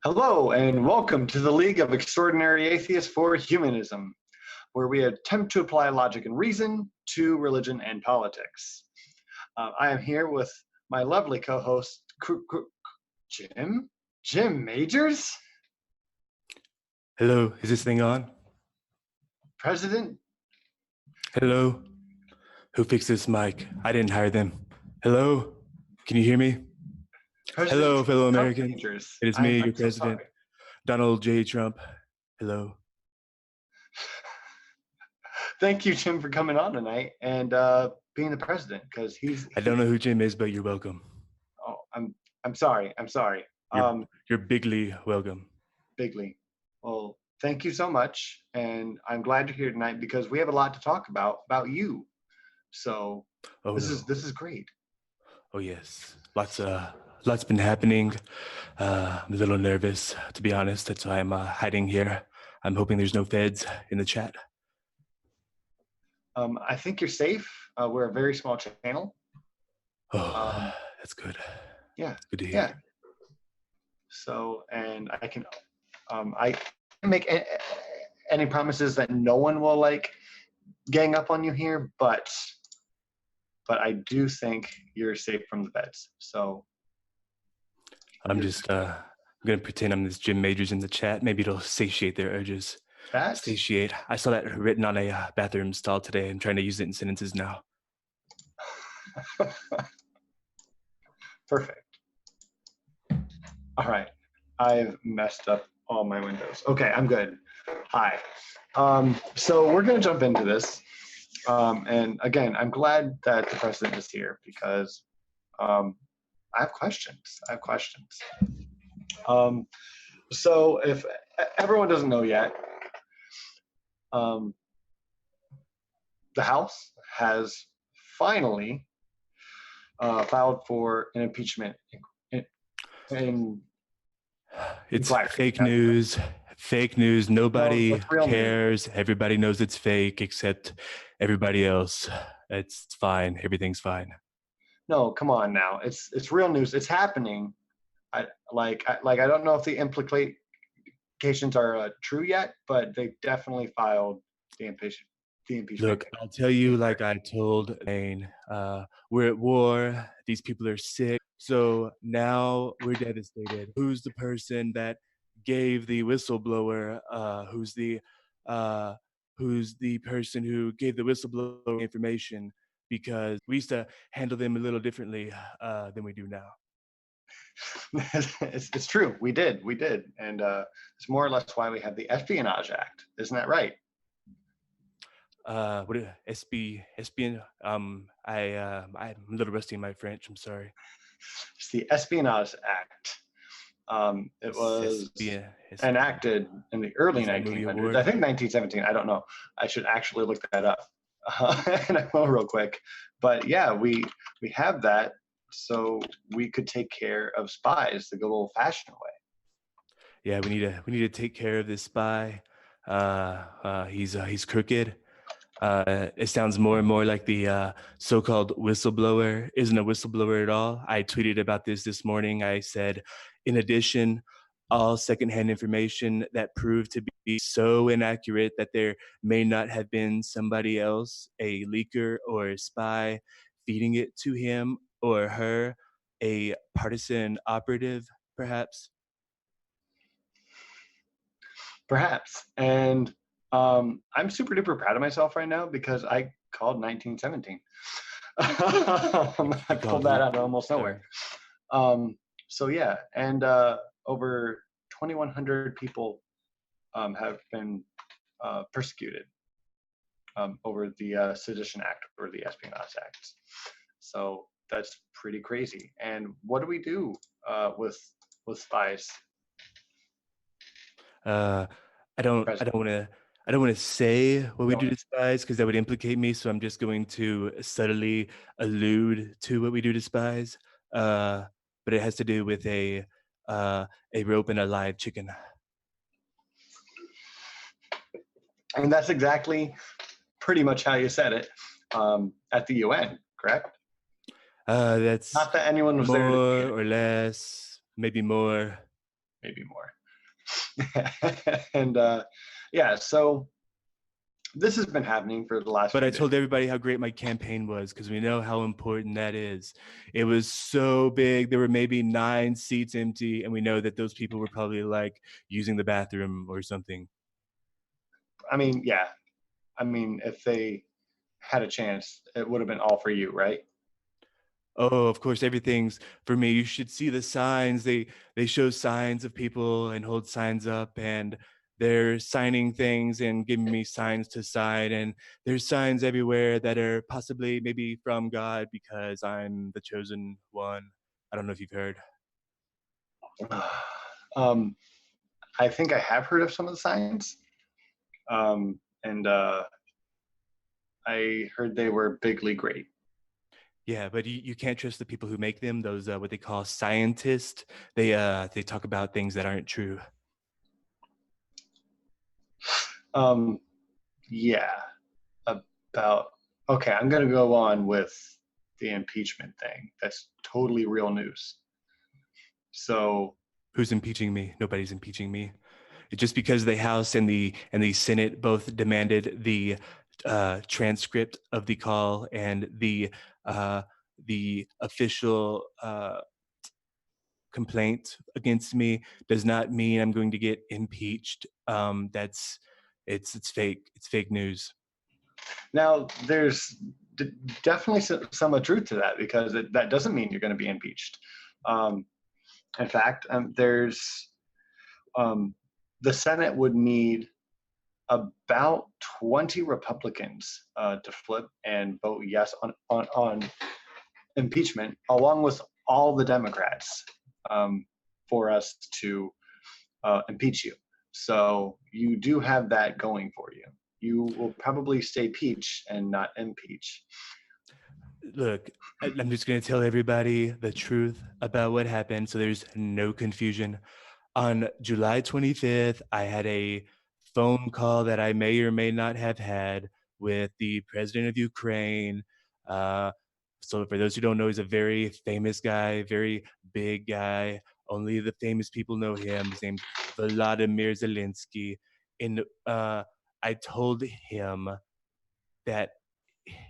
Hello, and welcome to the League of Extraordinary Atheists for Humanism, where we attempt to apply logic and reason to religion and politics. I am here with my lovely co-host, Jim Majors, Hello, is this thing on? President. Hello? Who fixed this mic? I didn't hire them. Hello? Can you hear me? President Hello, fellow Trump Americans. Majors. It is me, I'm your so president, sorry. Donald J. Trump. Hello. Thank you, Jim, for coming on tonight and being the president, because I don't know who Jim is, but you're welcome. Oh, I'm sorry. You're bigly welcome. Bigly. Well, thank you so much, and I'm glad you're here tonight because we have a lot to talk about you. So this is great. Oh yes, lots been happening. I'm a little nervous, to be honest. That's why I'm hiding here. I'm hoping there's no feds in the chat. I think you're safe. We're a very small channel. Oh, that's good. Yeah. Good to hear. Yeah. So, and I can't make any promises that no one will gang up on you here, but I do think you're safe from the feds. So I'm gonna pretend I'm this Jim Majors in the chat. Maybe it'll satiate their urges. Satiate. I saw that written on a bathroom stall today. I'm trying to use it in sentences now. Perfect. All right. I've messed up all my windows. Okay, I'm good. Hi. So we're going to jump into this. And again, I'm glad that the president is here because I have questions. So if everyone doesn't know yet, the House has finally filed for an impeachment. It's fake news. Fake news. Nobody cares. News. Everybody knows it's fake except everybody else. It's fine. Everything's fine. No, come on now. It's real news. It's happening. I don't know if the implications are true yet, but they definitely filed the impeachment. Look, I'll tell you, like I told Lane, we're at war. These people are sick. So now we're devastated. Who's the person that gave the whistleblower? Who's the person who gave the whistleblower information? Because we used to handle them a little differently than we do now. It's true. We did, and it's more or less why we have the Espionage Act. Isn't that right? What SB? I'm a little rusty in my French. I'm sorry. It's the Espionage Act. It was enacted in the early 1900s. I think 1917. I don't know. I should actually look that up. And I will real quick. But yeah, we have that, so we could take care of spies the good old-fashioned way. Yeah, we need to take care of this spy. He's crooked. It sounds more and more like the so-called whistleblower isn't a whistleblower at all. I tweeted about this morning. I said, in addition, all secondhand information that proved to be so inaccurate that there may not have been somebody else, a leaker or a spy, feeding it to him or her, a partisan operative, perhaps. Perhaps. And I'm super duper proud of myself right now because I called 1917. I pulled that out of almost nowhere. So yeah, and over 2,100 people have been persecuted over the Sedition Act or the Espionage Act. So that's pretty crazy. And what do we do with spies? I don't want to say what we do to spies because that would implicate me. So I'm just going to subtly allude to what we do to spies. But it has to do with a rope and a live chicken. And that's exactly pretty much how you said it at the UN, correct? That's not that anyone was more there. More or less, maybe more. maybe more. And yeah, so this has been happening for the last But few I days. told everybody how great my campaign was because we know how important that is. It was so big. There were maybe 9 seats empty, and we know that those people were probably like using the bathroom or something. I mean, yeah. I mean, if they had a chance, it would have been all for you, right? Oh, of course, everything's for me. You should see the signs. They show signs of people and hold signs up, and they're signing things and giving me signs to sign. And there's signs everywhere that are possibly maybe from God because I'm the chosen one. I don't know if you've heard. um, I think I have heard of some of the signs, and I heard they were bigly great. Yeah, but you can't trust the people who make them. Those what they call scientists. They talk about things that aren't true. Yeah, about okay. I'm gonna go on with the impeachment thing. That's totally real news. So Who's impeaching me? Nobody's impeaching me. Just because the House and the Senate both demanded the transcript of the call and the official complaint against me does not mean I'm going to get impeached. That's it's fake. It's fake news. now there's definitely some truth to that because that doesn't mean you're going to be impeached. Um, in fact, there's the Senate would need about 20 Republicans to flip and vote yes on impeachment, along with all the Democrats, for us to impeach you. So you do have that going for you. You will probably stay peach and not impeach. Look, I'm just going to tell everybody the truth about what happened so there's no confusion. On July 25th, I had a phone call that I may or may not have had with the president of Ukraine. Uh, so, for those who don't know, he's a very famous guy, very big guy. Only the famous people know him. His name's Volodymyr Zelensky. And I told him that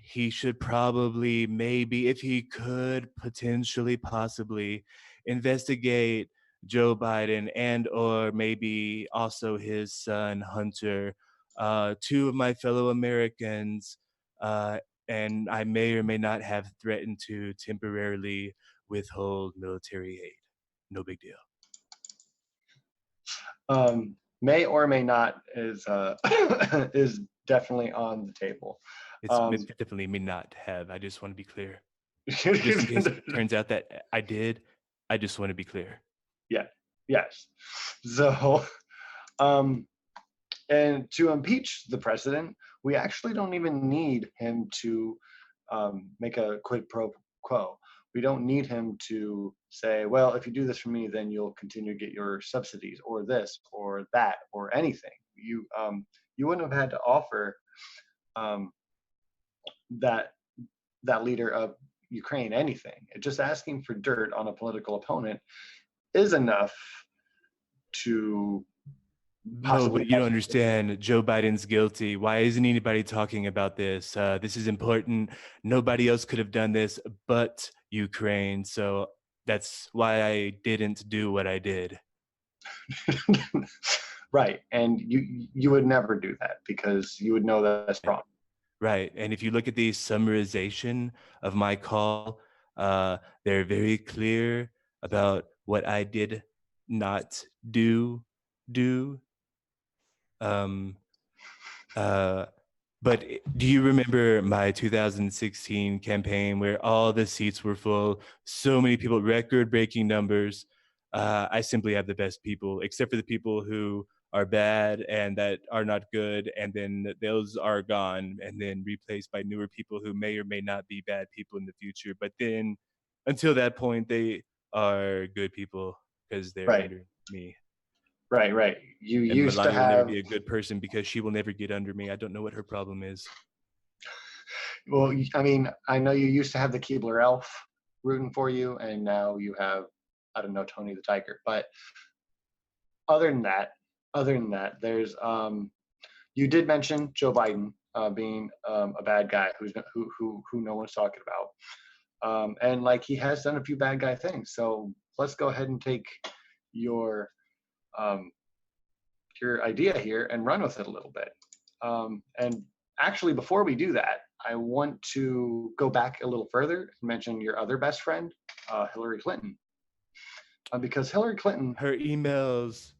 he should probably, maybe, if he could, potentially, possibly investigate Joe Biden and or maybe also his son Hunter, 2 of my fellow Americans, and I may or may not have threatened to temporarily withhold military aid. No big deal. May or may not is is definitely on the table. It definitely may not have. I just want to be clear. Just in case it turns out that I did, I just want to be clear. Yeah. Yes. So, and to impeach the president, we actually don't even need him to make a quid pro quo. We don't need him to say, well, if you do this for me, then you'll continue to get your subsidies or this or that or anything. You wouldn't have had to offer um, that leader of Ukraine anything. Just asking for dirt on a political opponent is enough to No, possibly. but you don't understand. Joe Biden's guilty. Why isn't anybody talking about this? This is important. Nobody else could have done this but Ukraine. So that's why I didn't do what I did. Right, and you would never do that because you would know that's wrong. Right. And if you look at the summarization of my call, they're very clear about what I did not do. Um, But do you remember my 2016 campaign where all the seats were full, so many people, record-breaking numbers? I simply have the best people, except for the people who are bad and that are not good, and then those are gone and then replaced by newer people who may or may not be bad people in the future. But then until that point, they are good people because they're Right, under me. right. You And used to Melania will never have, be a good person because she will never get under me. I don't know what her problem is. well, I mean, I know you used to have the Keebler elf rooting for you, and now you have, I don't know, Tony the Tiger. But other than that, there's you did mention Joe Biden being a bad guy who no one's talking about, and like he has done a few bad guy things. So let's go ahead and take your um, your idea here and run with it a little bit. And actually, before we do that, I want to go back a little further and mention your other best friend, Hillary Clinton, because Hillary Clinton. Her emails.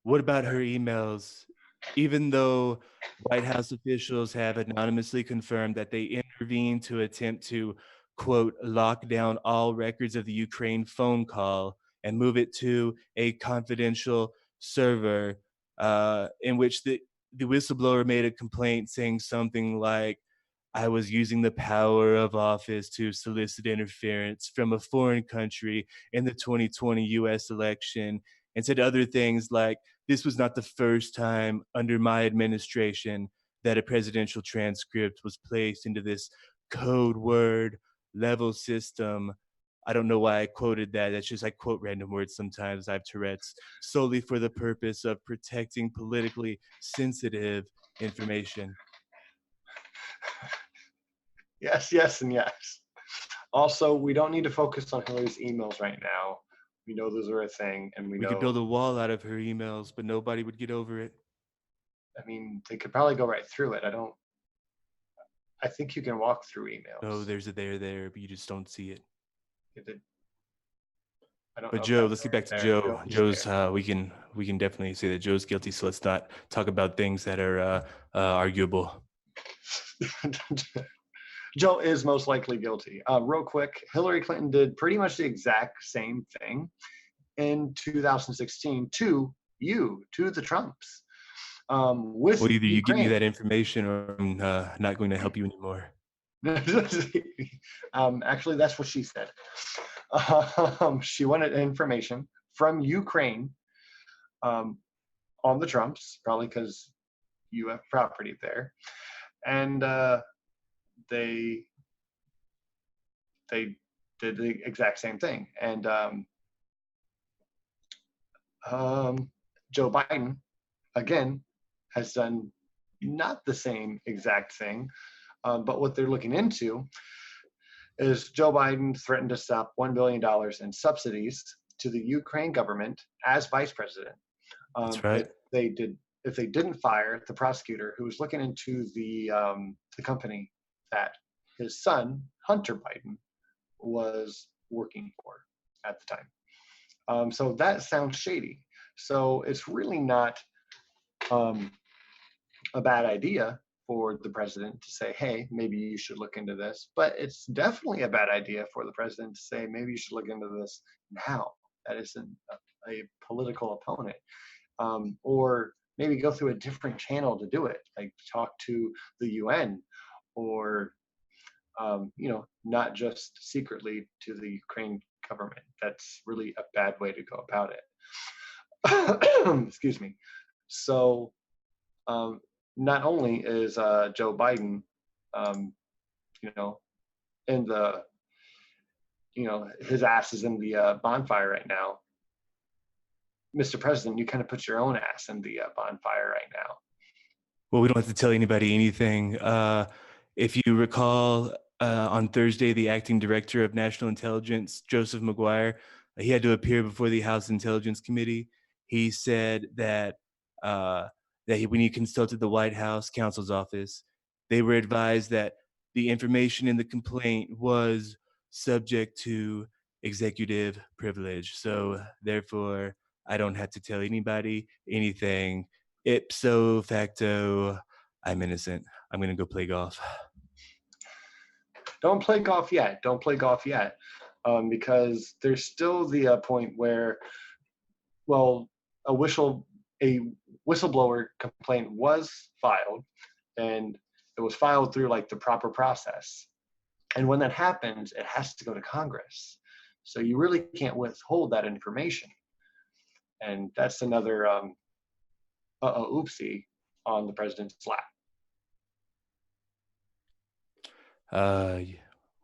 What about her emails? Even though White House officials have anonymously confirmed that they intervened to attempt to, quote, lock down all records of the Ukraine phone call and move it to a confidential server, in which the whistleblower made a complaint saying something like, I was using the power of office to solicit interference from a foreign country in the 2020 US election, and said other things like, this was not the first time under my administration that a presidential transcript was placed into this code word level system. I don't know why I quoted that. That's just I quote random words sometimes. I have Tourette's, solely for the purpose of protecting politically sensitive information. Yes, and yes. Also, we don't need to focus on Hillary's emails right now. We know those are a thing, and we We know. could build a wall out of her emails, but nobody would get over it. I mean, they could probably go right through it. I think you can walk through emails. Oh, there's a there, but you just don't see it. I don't But know Joe, let's get back to there. Joe. Joe's we can definitely say that Joe's guilty. So let's not talk about things that are arguable. Joe is most likely guilty. Real quick, Hillary Clinton did pretty much the exact same thing in 2016 to the Trumps. With Well, either you give me Ukraine. that information, or I'm not going to help you anymore. Actually, that's what she said. She wanted information from Ukraine on the Trumps, probably because you have property there, and they did the exact same thing. And Joe Biden, again, has done not the same exact thing, but what they're looking into is Joe Biden threatened to stop $1 billion in subsidies to the Ukraine government as vice president. That's right. If they didn't fire the prosecutor who was looking into the company that his son, Hunter Biden, was working for at the time. So that sounds shady. So it's really not a bad idea for the president to say, hey, maybe you should look into this. But it's definitely a bad idea for the president to say, maybe you should look into this now. That isn't a political opponent. Or maybe go through a different channel to do it, like talk to the UN, or not just secretly to the Ukraine government. That's really a bad way to go about it. Excuse me. So not only is Joe Biden, in the, his ass is in the bonfire right now. Mr. President, you kind of put your own ass in the bonfire right now. Well, we don't have to tell anybody anything. If you recall, on Thursday, the acting director of national intelligence, Joseph McGuire, he had to appear before the House Intelligence Committee. He said that when he consulted the White House counsel's office, they were advised that the information in the complaint was subject to executive privilege. So therefore, I don't have to tell anybody anything. Ipso facto, I'm innocent. I'm going to go play golf. Don't play golf yet. Because there's still the point where, well, a whistleblower complaint was filed, and it was filed through like the proper process. And when that happens, it has to go to Congress. So you really can't withhold that information. And that's another oopsie on the president's lap.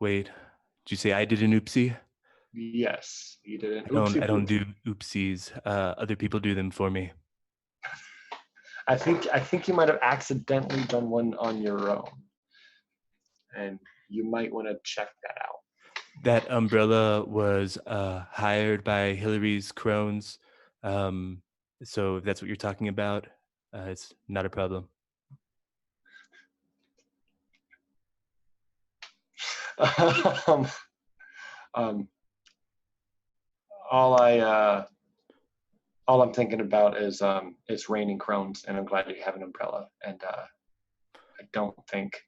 Wait, did you say I did an oopsie? Yes, you did an I don't oopsie. do oopsies. Other people do them for me. I think you might have accidentally done one on your own, and you might want to check that out. That umbrella was hired by Hillary's crones. So if that's what you're talking about, it's not a problem. um, um, all I'm thinking about is it's raining crones, and I'm glad you have an umbrella. And I don't think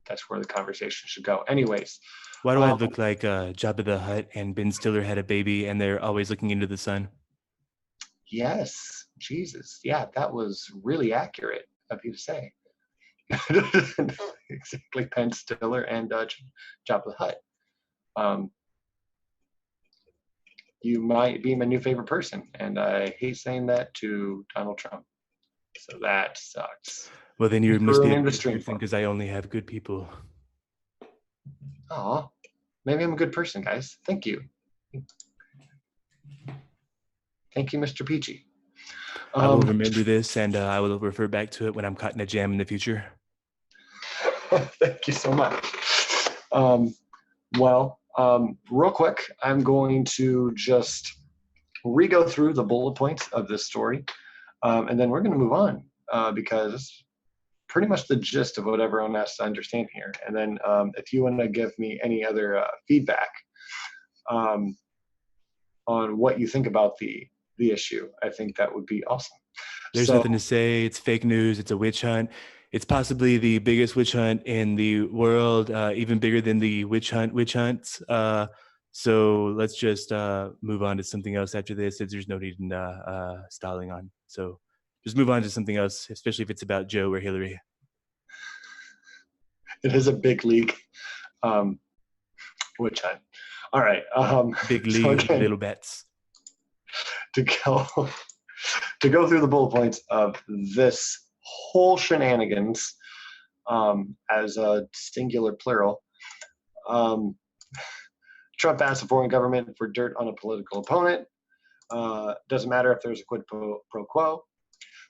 that's where the conversation should go. Anyways, Why do I look like Jabba the Hutt and Ben Stiller had a baby and they're always looking into the sun? yes, Jesus, yeah, that was really accurate of you to say. Exactly, Ben Stiller and Jabba the Hutt. You might be my new favorite person, and I hate saying that to Donald Trump. So that sucks. Well, then you must be a Ruining the good stream person for me. because I only have good people. Aw, maybe I'm a good person, guys. Thank you. Thank you, Mr. Peachy. I will remember this, and I will refer back to it when I'm caught in a jam in the future. Thank you so much. Real quick, I'm going to just re-go through the bullet points of this story, and then we're going to move on because pretty much the gist of what everyone has to understand here. And then if you want to give me any other feedback on what you think about the issue, I think that would be awesome. There's nothing to say. It's fake news. It's a witch hunt. It's possibly the biggest witch hunt in the world, even bigger than the witch hunts. So let's just move on to something else after this. There's no need in stalling on. So just move on to something else, especially if it's about Joe or Hillary. It is a big league witch hunt. All right. Big league, so little bets. To go through the bullet points of this whole shenanigans as a singular plural. Trump asked the foreign government for dirt on a political opponent. Doesn't matter if there's a quid pro quo.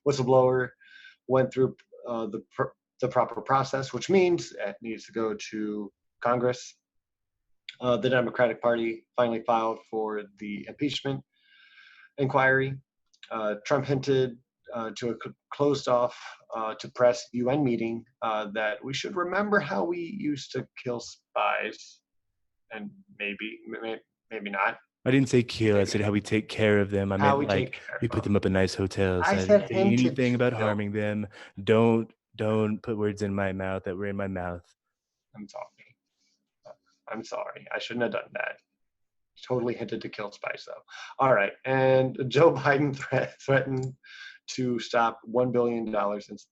Whistleblower went through the proper process, which means it needs to go to Congress. The Democratic Party finally filed for the impeachment inquiry. Trump hinted to a closed off to press UN meeting that we should remember how we used to kill spies, and maybe not. I didn't say kill. I said how we take care of them. I meant like we put them up in nice hotels. I didn't say anything about harming them. Don't put words in my mouth that were in my mouth. I'm sorry. I shouldn't have done that. Totally hinted to kill spies, though. All right. And Joe Biden threatened to stop $1 billion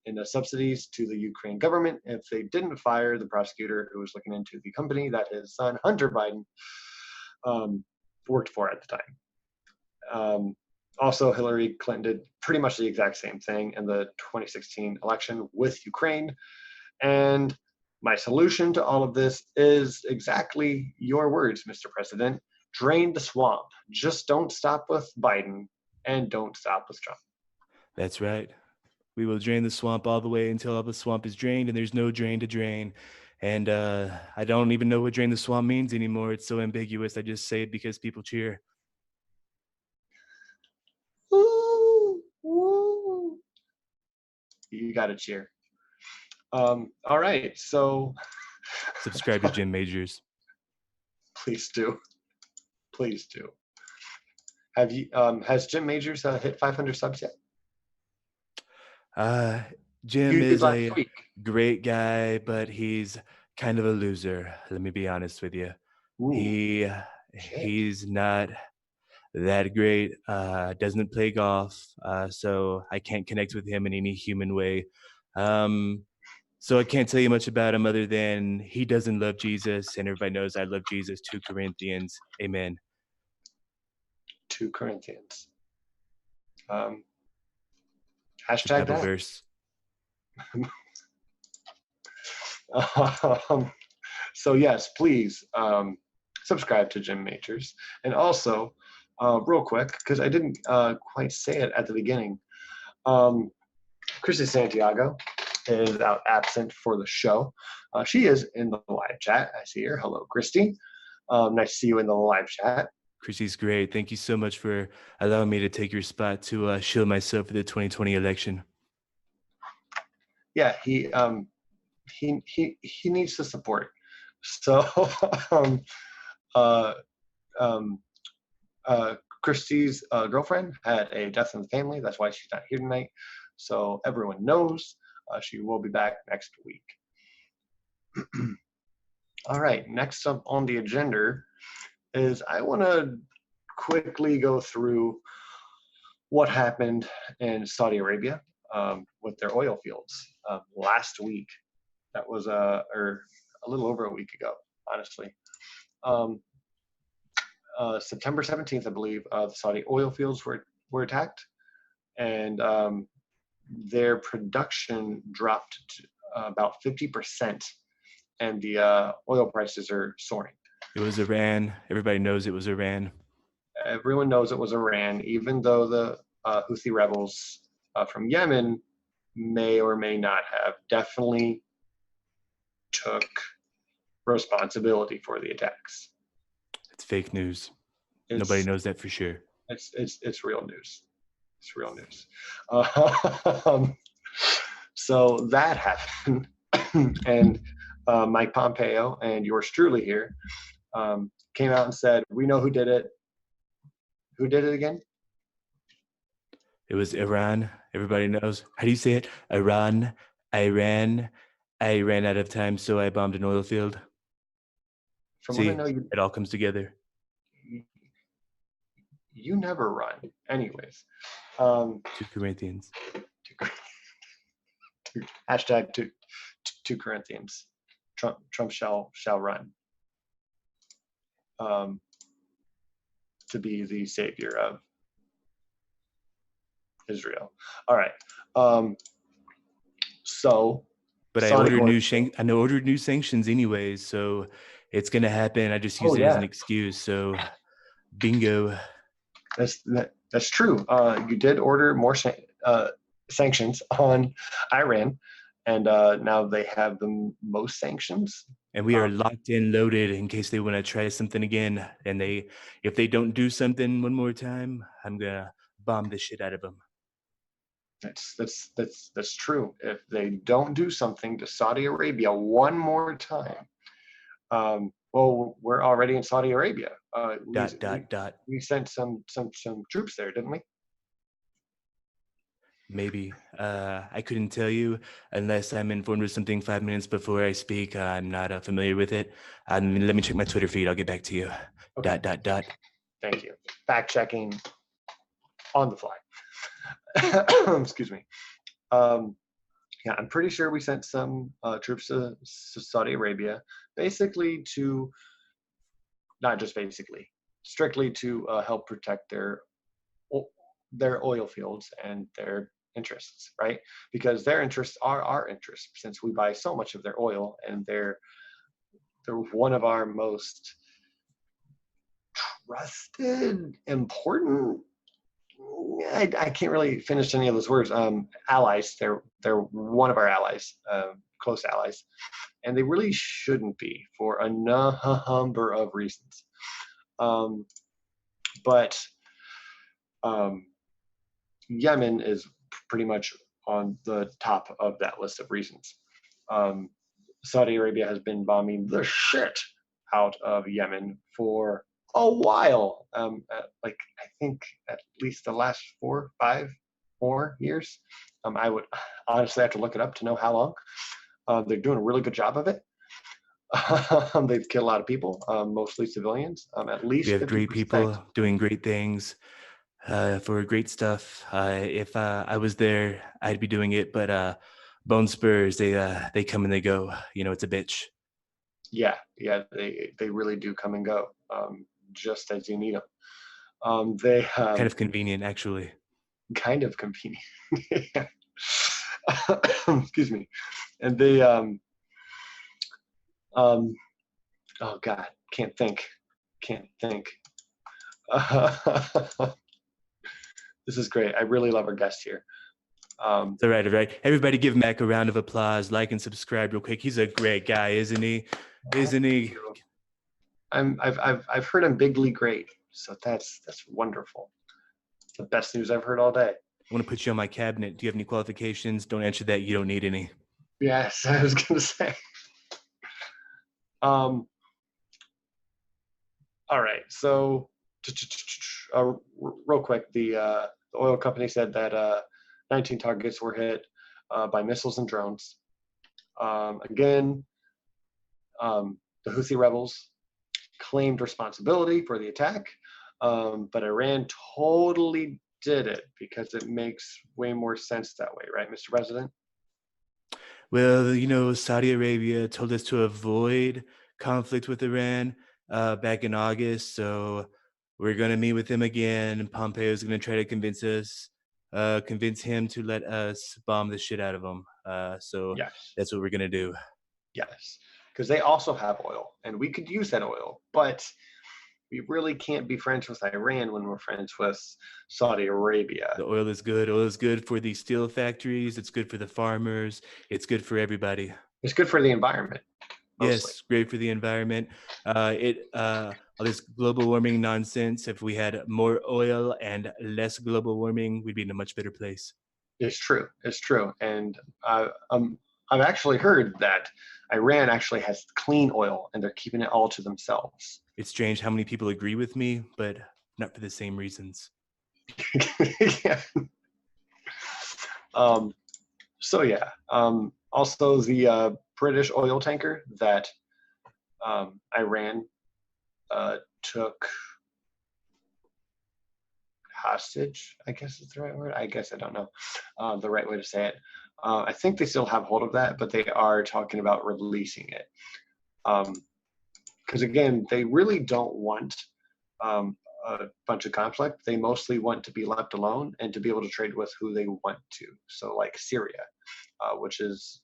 in the subsidies to the Ukraine government if they didn't fire the prosecutor who was looking into the company that his son, Hunter Biden, worked for at the time. Also, Hillary Clinton did pretty much the exact same thing in the 2016 election with Ukraine. And my solution to all of this is exactly your words, Mr. President. Drain the swamp. Just don't stop with Biden and don't stop with Trump. That's right. We will drain the swamp all the way until all the swamp is drained and there's no drain to drain. And I don't even know what drain the swamp means anymore. It's so ambiguous. I just say it because people cheer. Woo, woo. You got to cheer. All right. So subscribe to Jim Majors. Please do. Please do. Have you? Has Jim Majors hit 500 subs yet? Jim is a great guy, but he's kind of a loser. Let me be honest with you. Ooh, he's not that great. Doesn't play golf, so I can't connect with him in any human way. So I can't tell you much about him other than he doesn't love Jesus, and everybody knows I love Jesus. 2 Corinthians. Amen. 2 Corinthians. Hashtag that. Verse. So yes, please subscribe to Jim Majors. And also, real quick, because I didn't quite say it at the beginning, Christy Santiago is out absent for the show. She is in the live chat. I see her. Hello, Christy. Nice to see you in the live chat. Christy's great. Thank you so much for allowing me to take your spot to shield myself for the 2020 election. Yeah, he needs the support. So, Christy's girlfriend had a death in the family. That's why she's not here tonight. So everyone knows she will be back next week. All right, next up on the agenda is I want to quickly go through what happened in Saudi Arabia with their oil fields last week. That was or a little over a week ago, honestly. September 17th, I believe, the Saudi oil fields were attacked, and their production dropped to about 50%, and the oil prices are soaring. It was Iran. Everybody knows it was Iran. Everyone knows it was Iran, even though the Houthi rebels from Yemen may or may not have definitely took responsibility for the attacks. It's fake news. Nobody knows that for sure. It's real news. It's real news. So that happened, and Mike Pompeo and yours truly here came out and said, "We know who did it." Who did it again? It was Iran. Everybody knows. How do you say it? Iran. I ran out of time, so I bombed an oil field. From See, what I know, it all comes together. You never run. Anyways. 2 Corinthians. Hashtag 2 Corinthians. Trump shall run. To be the savior of Israel. All right. So. But I ordered new sanctions anyways, so it's gonna happen. I just use it as an excuse. So, bingo. That's true. You did order more sanctions on Iran, and now they have the most sanctions. And we are locked and loaded in case they want to try something again. And if they don't do something one more time, I'm gonna bomb the shit out of them. That's true. If they don't do something to Saudi Arabia one more time, well, we're already in Saudi Arabia. We sent some troops there, didn't we? Maybe. I couldn't tell you unless I'm informed of something 5 minutes before I speak. I'm not familiar with it. Let me check my Twitter feed. I'll get back to you. Okay. ... Thank you. Fact checking on the fly. Excuse me. Yeah, I'm pretty sure we sent some troops to Saudi Arabia, basically to, not just basically, strictly to help protect their oil fields and their interests, right? Because their interests are our interests, since we buy so much of their oil, and they're one of our most trusted, important, I can't really finish any of those words. Allies. They're one of our allies, close allies, and they really shouldn't be for a number of reasons. But Yemen is pretty much on the top of that list of reasons. Saudi Arabia has been bombing the shit out of Yemen for a while. I think at least the last 4, 5 more years. I would honestly have to look it up to know how long. They're doing a really good job of it. They've killed a lot of people, mostly civilians. At least we have 50%. Great people doing great things for great stuff. If I was there, I'd be doing it. But Bone Spurs, they come and they go. You know, it's a bitch. Yeah, they really do come and go, just as you need them. They kind of convenient, actually. Kind of convenient. Excuse me. And they oh God, can't think. can't think. This is great. I really love our guest here. It's all right. Everybody give Mac a round of applause. Like and subscribe real quick. He's a great guy, isn't he? Isn't he? I've heard him bigly great, so that's wonderful. The best news I've heard all day. I want to put you on my cabinet. Do you have any qualifications? Don't answer that. You don't need any. Yes, I was gonna say. All right, so real quick, the oil company said that 19 targets were hit by missiles and drones. Again, the Houthi rebels claimed responsibility for the attack, but Iran totally did it because it makes way more sense that way, right, Mr. President? Well, you know, Saudi Arabia told us to avoid conflict with Iran back in August, so we're going to meet with him again. Pompeo is going to try to convince him to let us bomb the shit out of him. So Yes. That's what we're going to do. Yes, because they also have oil, and we could use that oil, but we really can't be friends with Iran when we're friends with Saudi Arabia. The oil is good. Oil is good for the steel factories. It's good for the farmers. It's good for everybody. It's good for the environment. Mostly. Yes, great for the environment. All this global warming nonsense. If we had more oil and less global warming, we'd be in a much better place. It's true. It's true. And I've actually heard that Iran actually has clean oil, and they're keeping it all to themselves. It's strange how many people agree with me, but not for the same reasons. Yeah. So yeah. Also, the British oil tanker that Iran took hostage, I guess is the right word. I guess I don't know the right way to say it. I think they still have hold of that, but they are talking about releasing it. Because again, they really don't want a bunch of conflict. They mostly want to be left alone and to be able to trade with who they want to. So like Syria, which is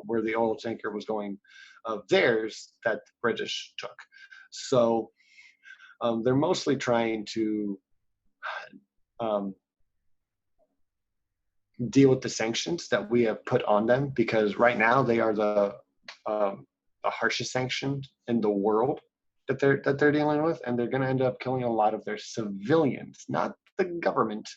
where the oil tanker was going of theirs that the British took. So they're mostly trying to deal with the sanctions that we have put on them, because right now they are the harshest sanctions in the world that they're dealing with, and they're going to end up killing a lot of their civilians, not the government.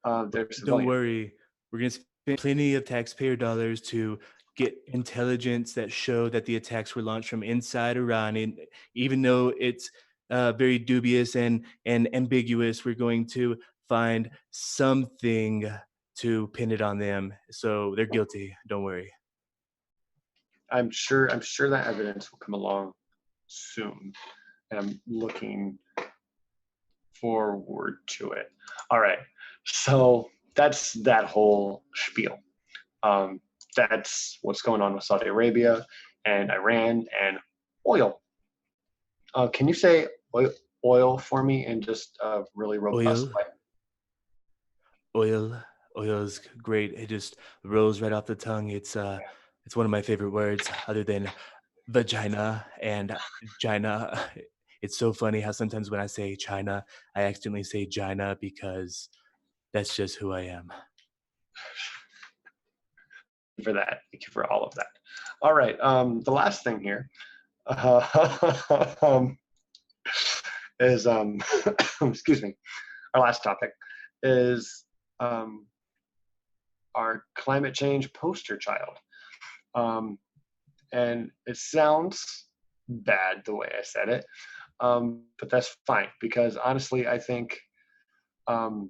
Their civilians. Don't worry, we're going to spend plenty of taxpayer dollars to get intelligence that show that the attacks were launched from inside Iran, and even though it's very dubious and ambiguous, we're going to find something to pin it on them. So they're guilty. Don't worry. I'm sure that evidence will come along soon, and I'm looking forward to it. All right, so that's that whole spiel. That's what's going on with Saudi Arabia and Iran and oil. Can you say oil for me in just a really robust way? Oil is great. It just rolls right off the tongue. It's one of my favorite words, other than vagina and China. It's so funny how sometimes when I say China, I accidentally say Gina, because that's just who I am. For that, thank you for all of that. All right, the last thing here is excuse me. Our last topic is our climate change poster child, and it sounds bad the way I said it, but that's fine, because honestly, I think the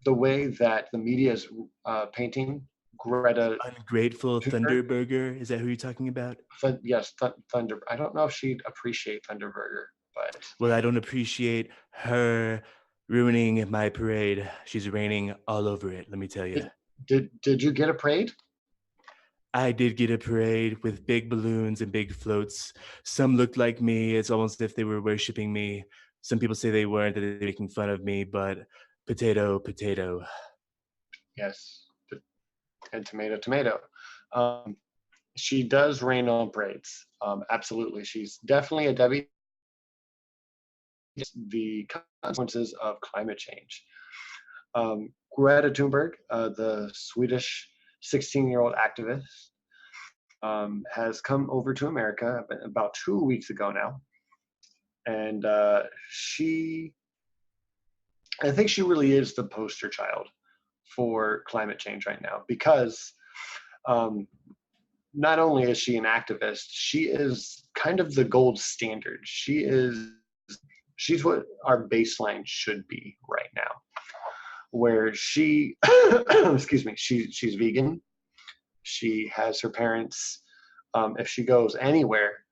way that the media is painting Greta Ungrateful Thunderburger, is that who you're talking about? Yes, Thunder. I don't know if she'd appreciate Thunderburger, but well, I don't appreciate her ruining my parade. She's raining all over it, let me tell you. Did you get a parade? I did get a parade with big balloons and big floats. Some looked like me. It's almost as if they were worshiping me. Some people say they weren't, that they're making fun of me, but potato. Yes, and tomato. She does rain on parades. Absolutely. She's definitely a Debbie the consequences of climate change. Greta Thunberg, the Swedish 16-year-old activist, has come over to America about 2 weeks ago now. And I think she really is the poster child for climate change right now, because not only is she an activist, she is kind of the gold standard. She's what our baseline should be right now, where she, excuse me, she's vegan. She has her parents, if she goes anywhere,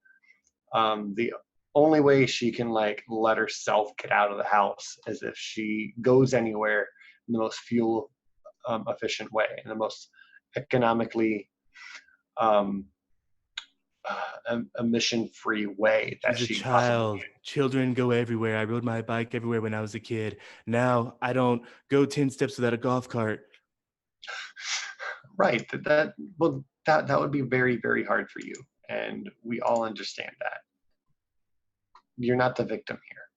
the only way she can like let herself get out of the house is if she goes anywhere in the most fuel efficient way, in the most economically emission-free way that She's a she possibly child. can. Children go everywhere. I rode my bike everywhere when I was a kid. Now I don't go 10 steps without a golf cart. Right. That would be very, very hard for you. And we all understand that. You're not the victim here.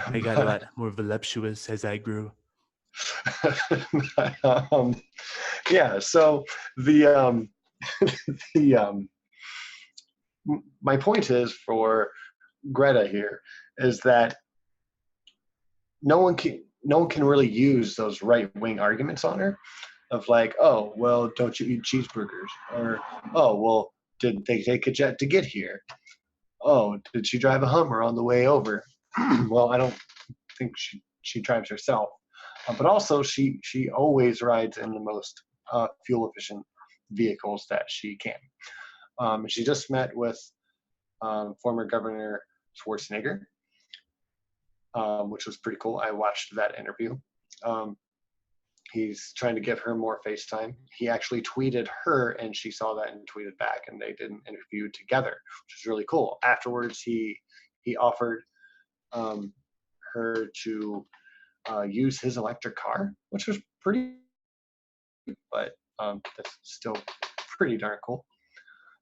I got a lot more voluptuous as I grew. Yeah, so my point is for Greta here is that no one can really use those right-wing arguments on her of like, oh, well, don't you eat cheeseburgers? Or, oh, well, did they take a jet to get here? Oh, did she drive a Hummer on the way over? Well, I don't think she drives herself. But also, she always rides in the most fuel-efficient vehicles that she can. She just met with former Governor Schwarzenegger, which was pretty cool. I watched that interview. He's trying to give her more FaceTime. He actually tweeted her, and she saw that and tweeted back, and they did an interview together, which was really cool. Afterwards, he offered her to use his electric car, which was pretty, but that's still pretty darn cool.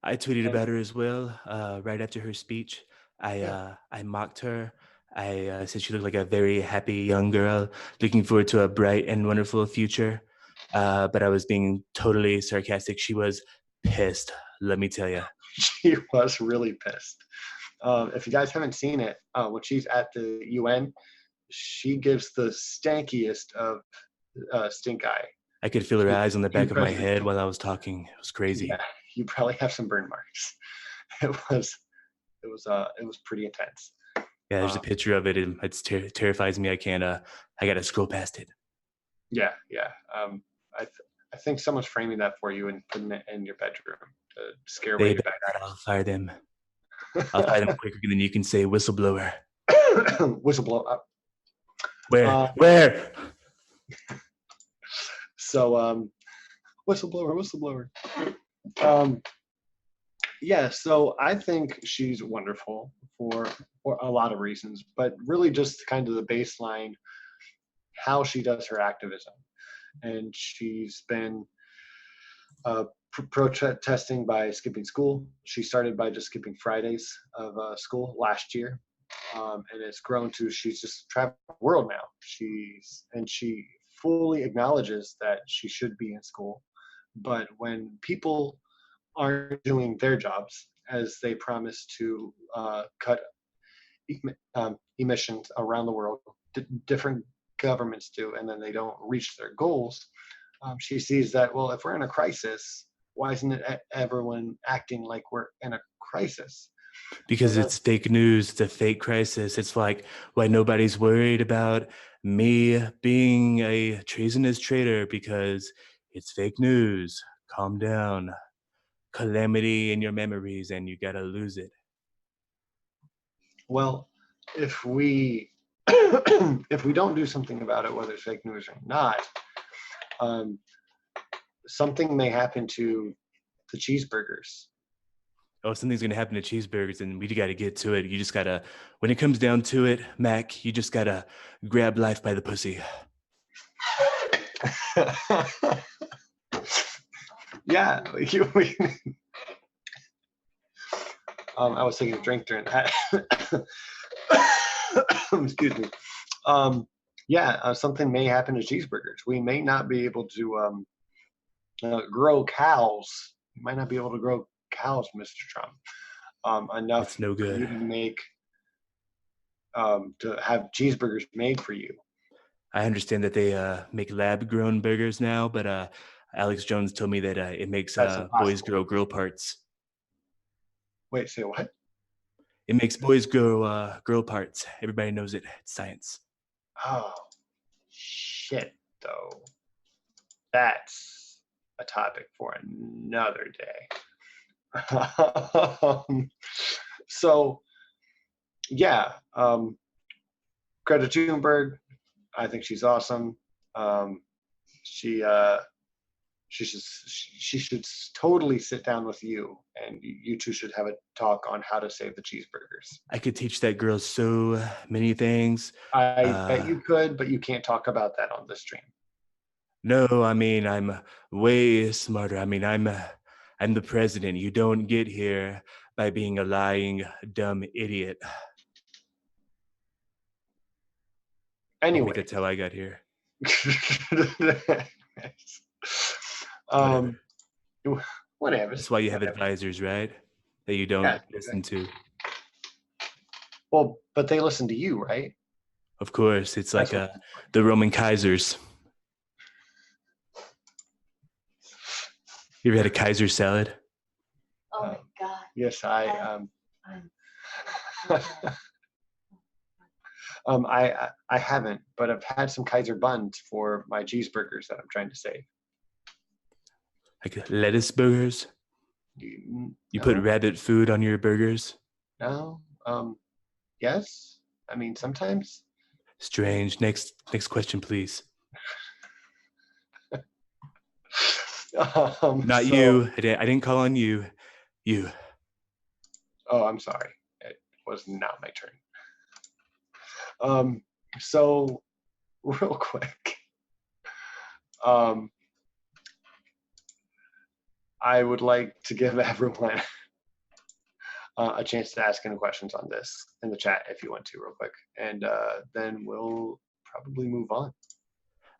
I tweeted about her as well. Right after her speech, I mocked her. I said she looked like a very happy young girl, looking forward to a bright and wonderful future. But I was being totally sarcastic. She was pissed, let me tell you. She was really pissed. If you guys haven't seen it, when she's at the UN, she gives the stankiest of stink eye. I could feel her eyes on the back of my head while I was talking. It was crazy. Yeah, you probably have some burn marks. It was pretty intense. Yeah, there's a picture of it. It terrifies me. I can't. I gotta scroll past it. Yeah. I think someone's framing that for you and putting it in your bedroom to scare away your back. I'll fire them. I'll fire them quicker than you can say whistleblower. Whistleblower. Where? So, whistleblower. Yeah, so I think she's wonderful for a lot of reasons, but really just kind of the baseline, how she does her activism. And she's been protesting by skipping school. She started by just skipping Fridays of school last year, and it's grown to she's just traveling the world now. She fully acknowledges that she should be in school, but when people aren't doing their jobs as they promise to cut emissions around the world, different governments do, and then they don't reach their goals, she sees that, well, if we're in a crisis, why isn't everyone acting like we're in a crisis? Because it's fake news, it's a fake crisis. It's like, why nobody's worried about me being a treasonous traitor, because it's fake news. Calm down. Calamity in your memories and you gotta lose it. Well, if we don't do something about it, whether it's fake news or not, something may happen to the cheeseburgers. Oh, something's gonna happen to cheeseburgers, and we gotta get to it. You just gotta, when it comes down to it, Mac, you just gotta grab life by the pussy. Yeah, I was taking a drink during that. excuse me. Something may happen to cheeseburgers. We may not be able to grow cows. You might not be able to grow cows, Mr. Trump, enough It's no for you good. to make to have cheeseburgers made for you. I understand that they make lab-grown burgers now, but Alex Jones told me that it makes That's boys impossible. grow girl parts. Wait, say what? It makes boys grow girl parts. Everybody knows it. It's science. Oh, shit, though. That's a topic for another day. So, yeah, Greta Thunberg, I think she's awesome. She she should totally sit down with you, and you two should have a talk on how to save the cheeseburgers. I could teach that girl so many things. I bet Uh, you could, but you can't talk about that on the stream. no, I mean I'm way smarter. I mean I'm the president. You don't get here by being a lying dumb idiot. I mean, Anyway, that's how I got here. Whatever. um, whatever. That's why you have advisors, right? That you don't Yeah, listen to. well, but they listen to you, right? Of course, it's That's like what. the Roman Kaisers. You ever had a Kaiser salad? Oh my God. Yes, I haven't, but I've had some Kaiser buns for my cheeseburgers that I'm trying to save. Like lettuce burgers? You put No, rabbit food on your burgers? no, yes. I mean, sometimes. Strange. Next question, please. Not you. I didn't call on you. You. Oh, I'm sorry. It was not my turn. So real quick, I would like to give everyone a chance to ask any questions on this in the chat if you want to, real quick, and then we'll probably move on.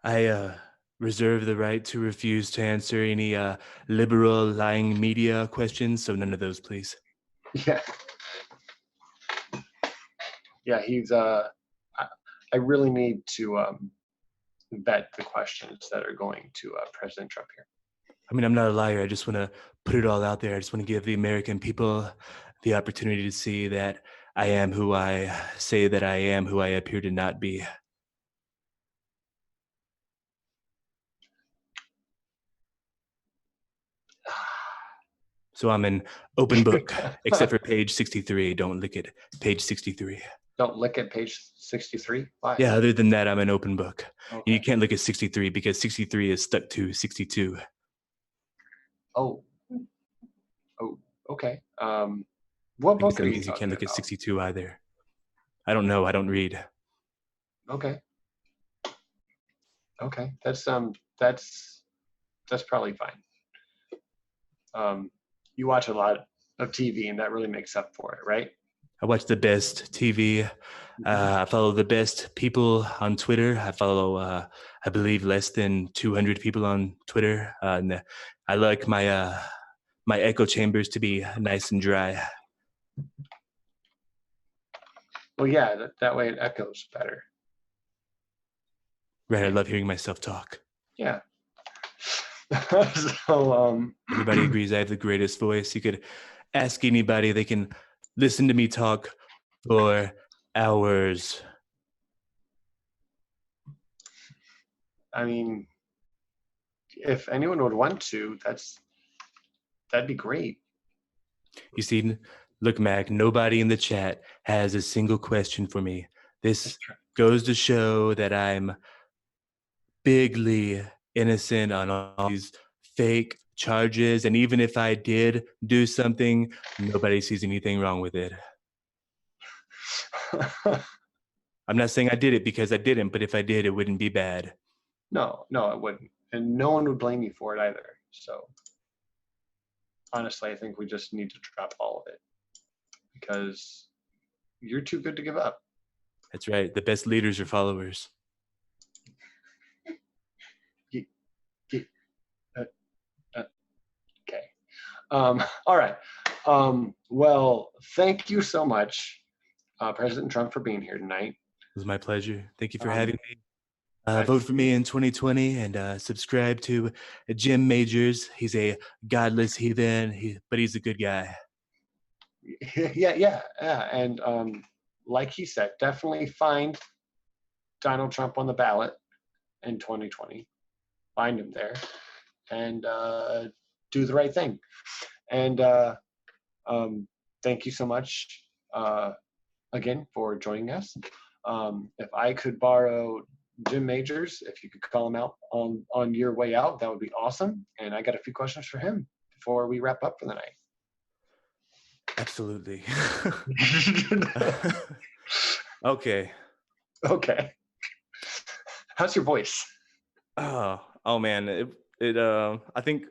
I reserve the right to refuse to answer any liberal lying media questions, so none of those, please. Yeah. Yeah, he's I really need to vet the questions that are going to President Trump here. I mean, I'm not a liar. I just want to put it all out there. I just want to give the American people the opportunity to see that I am who I say that I am, who I appear to not be. So I'm an open book, except for page 63. Don't lick it. Page 63. Don't look at page 63. Why? Yeah, other than that, I'm an open book. Okay. You can't look at 63 because 63 is stuck to 62. Oh, okay. What book That are you means you can't talking look at about? 62 either. I don't know. I don't read. Okay. Okay. That's probably fine. You watch a lot of TV, and that really makes up for it, right? I watch the best TV. I follow the best people on Twitter. I follow, I believe, less than 200 people on Twitter. And I like my my echo chambers to be nice and dry. Well, yeah, that way it echoes better. Right. I love hearing myself talk. Yeah. So Everybody agrees I have the greatest voice. You could ask anybody. They can listen to me talk for hours. I mean, if anyone would want to, that'd be great. You see, look, Mac, nobody in the chat has a single question for me. This goes to show that I'm bigly innocent on all these fake charges. And even if I did do something, nobody sees anything wrong with it. I'm not saying I did it because I didn't, but if I did, it wouldn't be bad. No, it wouldn't. And no one would blame you for it either. So honestly, I think we just need to drop all of it because you're too good to give up. That's right. The best leaders are followers. Okay. All right. Well, thank you so much, President Trump, for being here tonight. It was my pleasure. Thank you for having me. I- Vote for me in 2020 and subscribe to Jim Majors. He's a godless heathen, but he's a good guy. Yeah. And like he said, definitely find Donald Trump on the ballot in 2020. Find him there and do the right thing. And thank you so much again for joining us. If I could borrow Jim Majors, if you could call him out on your way out, that would be awesome. And I got a few questions for him before we wrap up for the night. Absolutely. Okay. How's your voice? Oh man, I think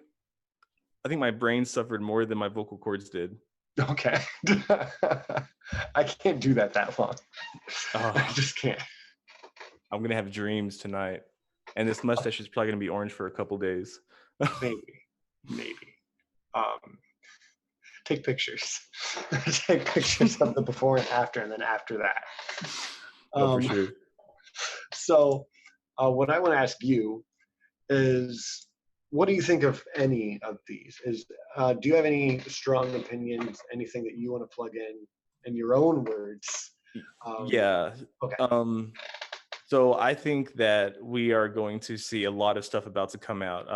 my brain suffered more than my vocal cords did. Okay. I can't do that long. I just can't. I'm gonna have dreams tonight, and this mustache is probably gonna be orange for a couple days. Maybe. Take pictures. Take pictures of the before and after, and then after that. For sure. So, what I want to ask you is, what do you think of any of these? Do you have any strong opinions? Anything that you want to plug in your own words? Yeah. Okay. So I think that we are going to see a lot of stuff about to come out.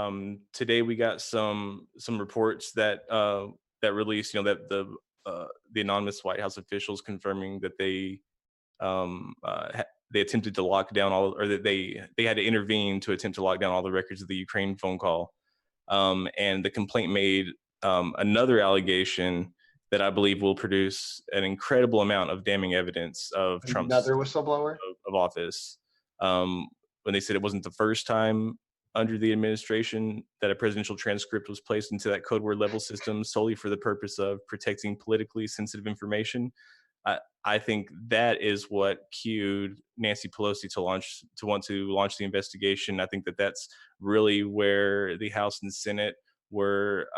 Today we got some reports that released, that the anonymous White House officials confirming that they attempted to lock down or that they had to intervene to attempt to lock down all the records of the Ukraine phone call. And the complaint made another allegation that I believe will produce an incredible amount of damning evidence of Trump's another whistleblower of office. When they said it wasn't the first time under the administration that a presidential transcript was placed into that code word level system solely for the purpose of protecting politically sensitive information. I think that is what cued Nancy Pelosi to want to launch the investigation. I think that that's really where the House and Senate were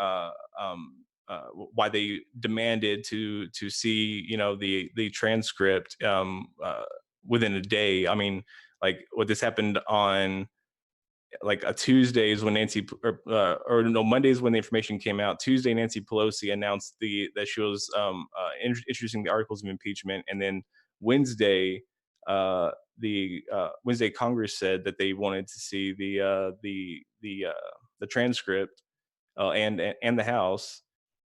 why they demanded to see the transcript within a day. I mean, like what this happened on like a Tuesdays when Mondays when the information came out. Tuesday, Nancy Pelosi announced that she was introducing the articles of impeachment, and then Wednesday, Wednesday Congress said that they wanted to see the transcript and the House.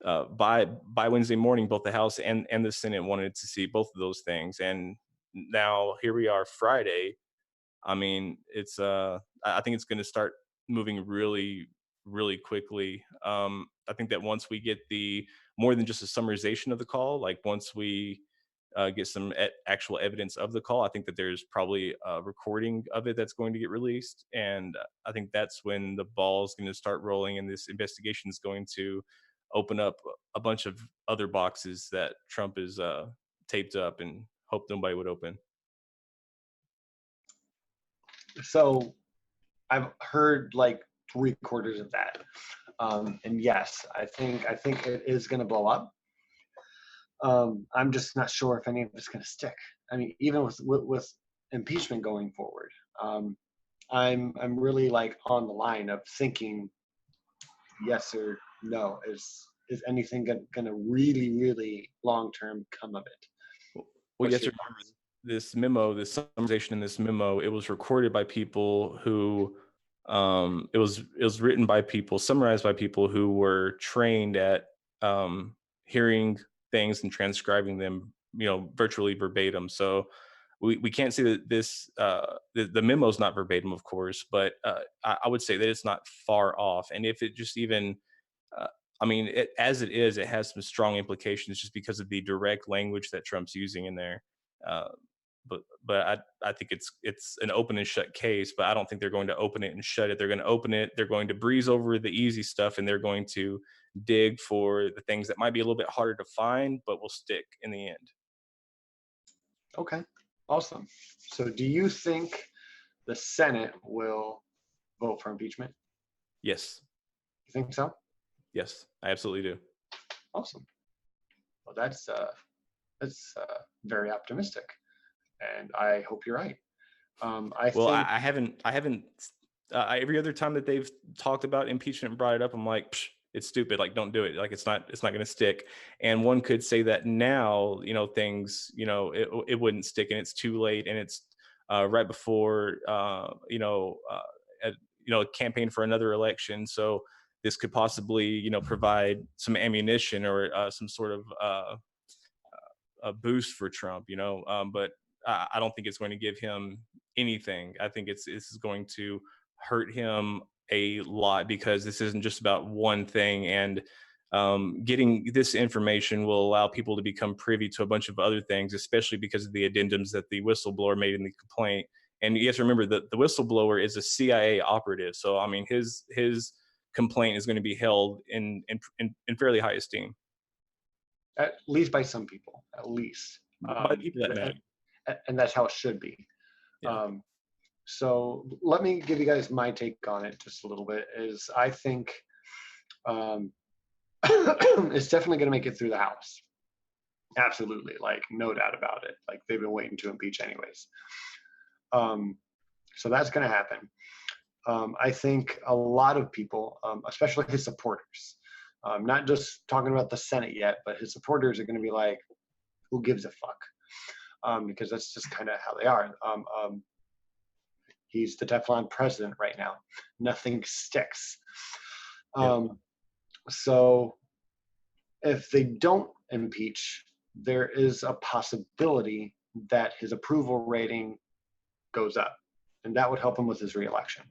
By Wednesday morning, both the House and the Senate wanted to see both of those things, and now here we are, Friday. I mean, it's I think it's going to start moving really, really quickly. I think that once we get more than just a summarization of the call, like once we get some actual evidence of the call, I think that there's probably a recording of it that's going to get released, and I think that's when the ball is going to start rolling, and this investigation is going to open up a bunch of other boxes that Trump is taped up and hoped nobody would open. So I've heard like 3/4 of that. And yes, I think it is going to blow up. I'm just not sure if any of it's going to stick. I mean, even with impeachment going forward, I'm really like on the line of thinking yes or no. Is anything going to really long term come of it? Well, yes, this summarization in this memo, it was recorded by people who, it was written by people, summarized by people who were trained at hearing things and transcribing them, virtually verbatim. So we can't say that this the memo is not verbatim, of course, but I would say that it's not far off. And if it just even I mean, as it is, it has some strong implications just because of the direct language that Trump's using in there. But I think it's an open and shut case, but I don't think they're going to open it and shut it. They're going to open it. They're going to breeze over the easy stuff, and they're going to dig for the things that might be a little bit harder to find, but will stick in the end. Okay. Awesome. So do you think the Senate will vote for impeachment? Yes. You think so? Yes, I absolutely do. Awesome. Well, that's very optimistic, and I hope you're right. I Well, think I haven't. Every other time that they've talked about impeachment and brought it up, I'm like, Psh, it's stupid. Like, don't do it. Like, it's not going to stick. And one could say that now, things, it wouldn't stick, and it's too late, and it's right before, a campaign for another election. So this could possibly, provide some ammunition or some sort of a boost for Trump, but I don't think it's going to give him anything. I think this is going to hurt him a lot, because this isn't just about one thing, and getting this information will allow people to become privy to a bunch of other things, especially because of the addendums that the whistleblower made in the complaint. And you have to remember that the whistleblower is a CIA operative, so I mean his complaint is going to be held in fairly high esteem, at least by some people, at least. by people that matter. And that's how it should be. Yeah. So let me give you guys my take on it just a little bit. Is I think it's definitely going to make it through the House. Absolutely, like no doubt about it. Like they've been waiting to impeach anyways. So that's going to happen. I think a lot of people, especially his supporters, not just talking about the Senate yet, but his supporters are going to be like, who gives a fuck? Because that's just kind of how they are. He's the Teflon president right now. Nothing sticks. So if they don't impeach, there is a possibility that his approval rating goes up, and that would help him with his reelection.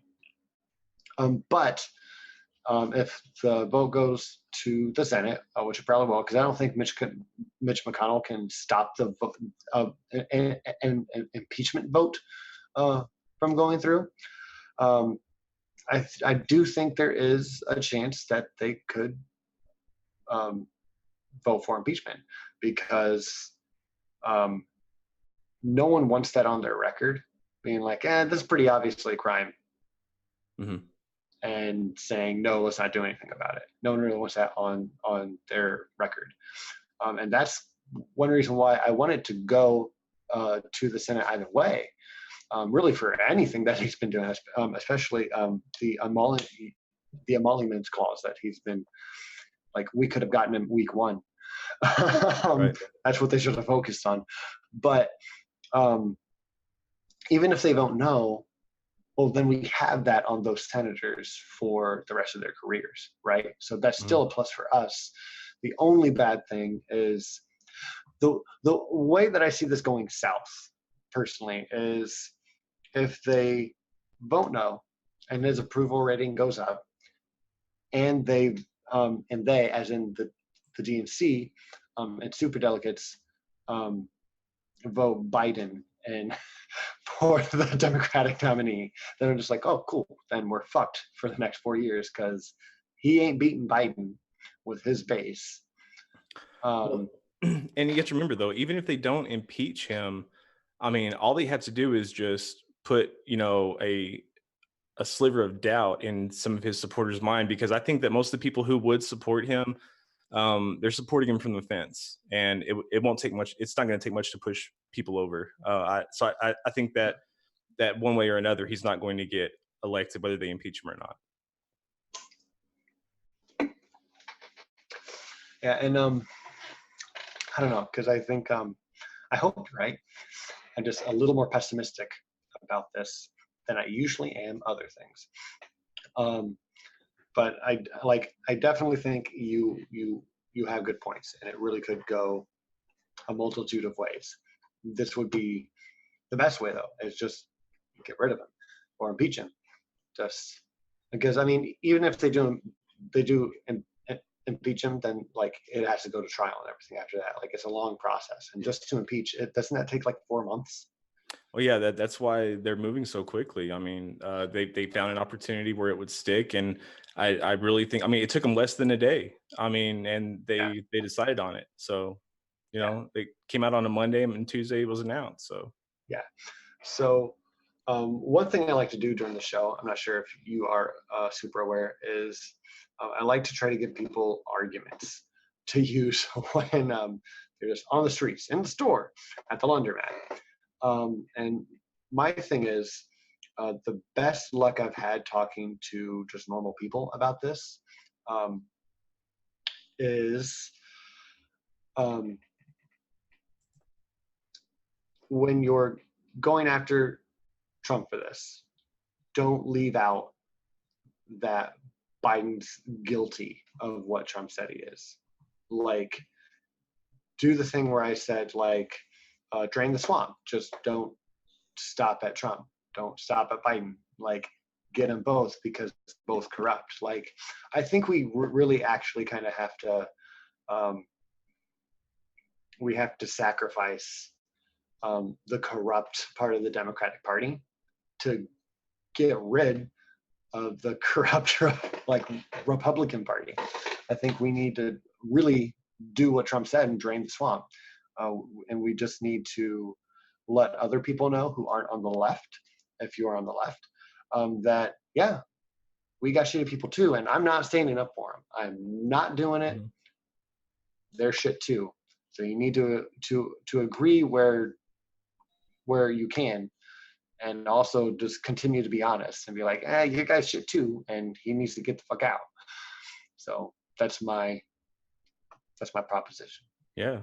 But if the vote goes to the Senate, which it probably will, because I don't think Mitch McConnell can stop the an impeachment vote from going through. I do think there is a chance that they could vote for impeachment, because no one wants that on their record, being like, this is pretty obviously a crime. Mm-hmm. And saying, no, let's not do anything about it. No one really wants that on their record. And that's one reason why I wanted to go to the Senate either way, really for anything that he's been doing, especially the emoluments clause that he's been, like, we could have gotten him week one. Right. That's what they should have focused on. But even if they don't know, well, then we have that on those senators for the rest of their careers, right? So that's still a plus for us. The only bad thing is the way that I see this going south, personally, is if they vote no and his approval rating goes up, and they, as in the DNC and superdelegates, vote Biden and for the Democratic nominee, then I'm just like, oh, cool. Then we're fucked for the next 4 years, because he ain't beating Biden with his base. And you have to remember, though, even if they don't impeach him, I mean, all they have to do is just put, a sliver of doubt in some of his supporters' mind, because I think that most of the people who would support him, they're supporting him from the fence, and it won't take much. It's not going to take much to push people over. So I think that one way or another, he's not going to get elected, whether they impeach him or not. Yeah, and I don't know, because I think I hope you're right. I'm just a little more pessimistic about this than I usually am other things. But I definitely think you have good points, and it really could go a multitude of ways. This would be the best way, though, is just get rid of him or impeach him. Just because, I mean, even if they do impeach him, then like it has to go to trial and everything after that. Like it's a long process, and just to impeach it, doesn't that take like 4 months? Well, yeah, that's why they're moving so quickly. I mean, they found an opportunity where it would stick, and I really think, I mean, it took them less than a day. I mean, and they decided on it. So, they came out on a Monday, and Tuesday it was announced. So So one thing I like to do during the show, I'm not sure if you are super aware, is I like to try to give people arguments to use when they're just on the streets, in the store, at the laundromat. And my thing is, the best luck I've had talking to just normal people about this is when you're going after Trump for this, don't leave out that Biden's guilty of what Trump said he is. Like, do the thing where I said, like, drain the swamp. Just don't stop at Trump. Don't stop at Biden. Like, get them both because both corrupt. Like, I think we really actually kind of have to, we have to sacrifice the corrupt part of the Democratic Party to get rid of the corrupt, like, Republican Party. I think we need to really do what Trump said and drain the swamp. And we just need to let other people know who aren't on the left, if you're on the left, that, yeah, we got shitty people too. And I'm not standing up for them. I'm not doing it. They're shit too. So you need to agree where you can, and also just continue to be honest and be like, you guys shit too, and he needs to get the fuck out. So that's my proposition. Yeah.